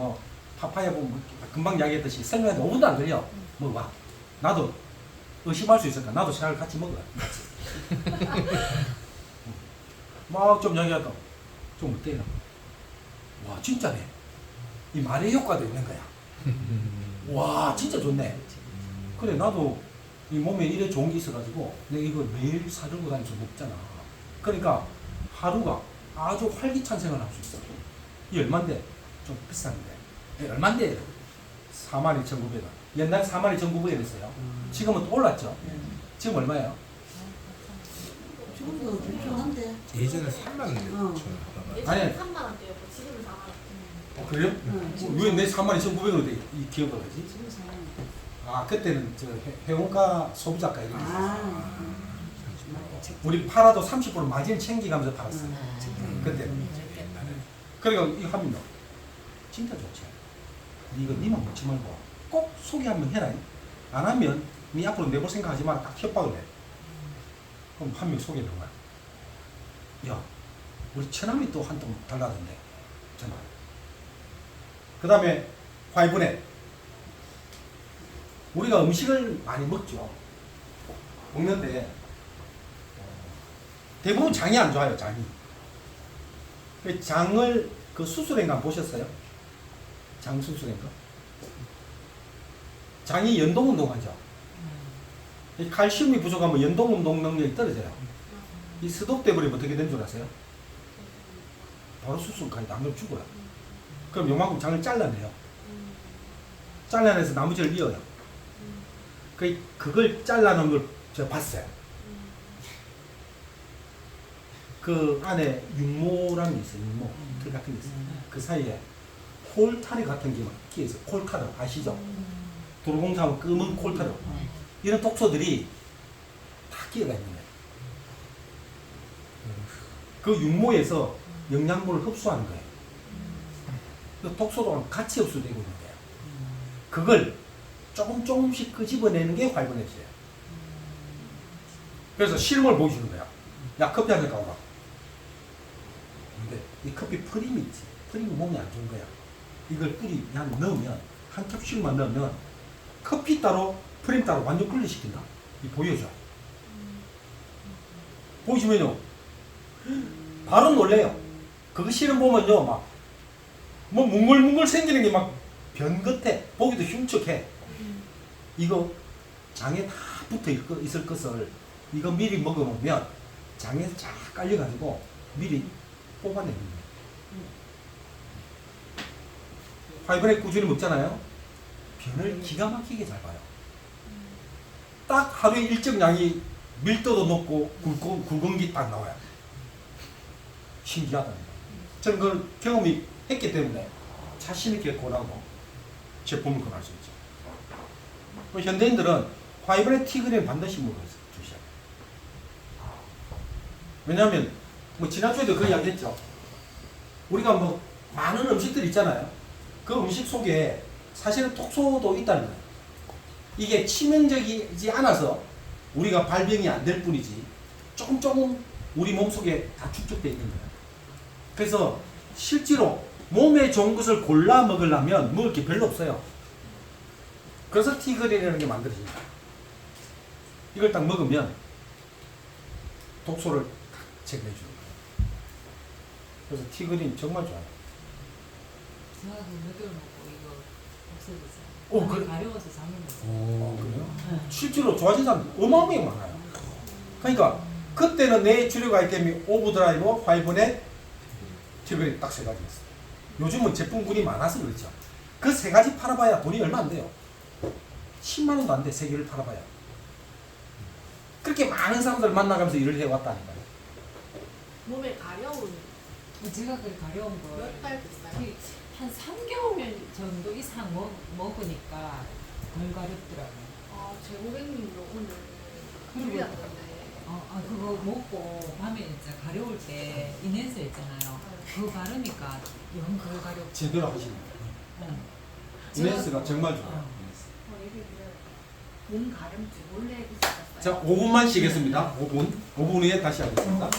파파야 보면 금방 이야기했듯이 설명하는데 5분도 안 걸려. 먹어봐. 나도 의심할 수 있을까? 나도 시간을 같이 먹어. 막 좀 이야기하다. 좀 어때요? 와 진짜네. 이 말의 효과도 있는 거야. 와 진짜 좋네. 그래 나도 이 몸에 이래 좋은 게 있어가지고 내가 이거 매일 사들고 다니면서 먹잖아. 그러니까 하루가 아주 활기찬 생활을 할 수 있어. 이 얼만데? 좀 비싼데. 얼만데? 42,900원. 옛날에 42,900원이었어요. 지금은 또 올랐죠. 지금 얼마예요? 지금도 괜찮은데. 예전에 3만 원이었죠. 아니. 예전에 3만 원대였고 지금은 4만 원. 그래요? 왜 내 42,900원으로 이 기억을 하지? 지금 사는. 아 그때는 회원가 소비자가 이런 거 아. 우리 팔아도 30% 마진 챙기가면서 팔았어요. 그때는. 그러니까 이거 하면요 진짜 좋지. 이거 니만 먹지 말고 꼭 소개 한번 해라. 안 하면 니 앞으로 내볼 생각하지 마라. 딱 협박을 해. 그럼 한 명 소개를 한 거야. 야 우리 처남이 또 한 통 달라던데 전화. 그 다음에 화이브넷. 우리가 음식을 많이 먹죠. 먹는데 대부분 장이 안 좋아요. 장이. 장을 수술한 거 보셨어요? 장 수술한 거? 장이 연동운동하죠. 이 칼슘이 부족하면 연동운동 능력이 떨어져요. 이 스톱돼 버리면 어떻게 된 줄 아세요? 바로 수술까지 나면 죽어요. 그럼 요만큼 장을 잘라내요. 잘라내서 나머지를 이어요. 그걸 잘라놓은 걸 제가 봤어요. 그 안에 육모라는 게 있어요. 육모 틀 같은 게 있어요. 그 사이에 콜타리 같은 게 막 끼어있어요. 콜타르 아시죠? 도로공사하면 검은 콜타르 이런 독소들이 다 끼어가 있는 거예요. 그 육모에서 영양분을 흡수하는 거예요. 그 독소도 같이 흡수되고 있는 거예요. 그걸 조금씩 끄집어내는 게 활분해져요. 그래서 실험을 보여주는 거야. 야, 커피 한 잔 가오라. 근데 이 커피 프림이 있지. 프림이 몸에 안 좋은 거야. 이걸 뿌리 그냥 넣으면 한 캡슐만 넣으면 커피 따로 프림 따로 완전 분리시킨다. 이 보여줘. 보시면요. 바로 놀래요. 그거 실험 보면요. 막 뭐 뭉글뭉글 생기는 게 막 변 같아. 보기도 흉측해. 이거 장에 다 붙어 있을 것을 이거 미리 먹어보면 장에 쫙 깔려가지고 미리 뽑아내는 거예요. 파이브렉 꾸준히 먹잖아요. 변을 기가 막히게 잘 봐요. 딱 하루에 일정량이 밀도도 높고 굵은 게 딱 나와요. 신기하답니다. 저는 그걸 경험이 했기 때문에 자신 있게 권하고 제품을 권할 수 있죠. 현대인들은 파이브렉 티그램 반드시 먹어 주셔야 돼요. 왜냐하면 뭐 지난주에도 그 이야기 했죠. 우리가 뭐 많은 음식들 있잖아요. 그 음식 속에 사실은 독소도 있다는 거예요. 이게 치명적이지 않아서 우리가 발병이 안 될 뿐이지 조금 우리 몸속에 다 축적되어 있는 거예요. 그래서 실제로 몸에 좋은 것을 골라 먹으려면 먹을 게 별로 없어요. 그래서 티그린이라는 게 만들어집니다. 이걸 딱 먹으면 독소를 딱 제거해 주는 거예요. 그래서 티그린 정말 좋아요. 제가 몇 개월 먹고 이거 없어졌어요. 오, 그래? 가려워서 잠을 못 자요. 그래요? 네. 실제로 좋아진 사람 어마어마하게 많아요. 그러니까 그때는 내 주력 아이템이 오브드라이버, 화이브넷, 티그린 딱 세 가지였어요. 요즘은 제품군이 많아서 그렇죠. 그 세 가지 팔아봐야 돈이 얼마 안 돼요. 10만 원도 안 돼, 세 개를 팔아봐야. 그렇게 많은 사람들 만나가면서 일을 해왔다니까요. 몸에 가려운 제가 그 가려운 걸 몇 달 됐어요? 한 3개월 정도 이상 먹으니까 덜 가렵더라고요. 아, 제 고객님도 오늘 그리고 드렸는데 그거 먹고 밤에 진짜 가려울 때 이낸스 있잖아요. 그거 바르니까 영 덜 가렵고. 제대로 하시는 거예요. 이네스가 정말 좋아요. 얘기를 몸 가림지 몰래 있었어요. 자, 5분만 쉬겠습니다. 5분 후에 다시 하겠습니다.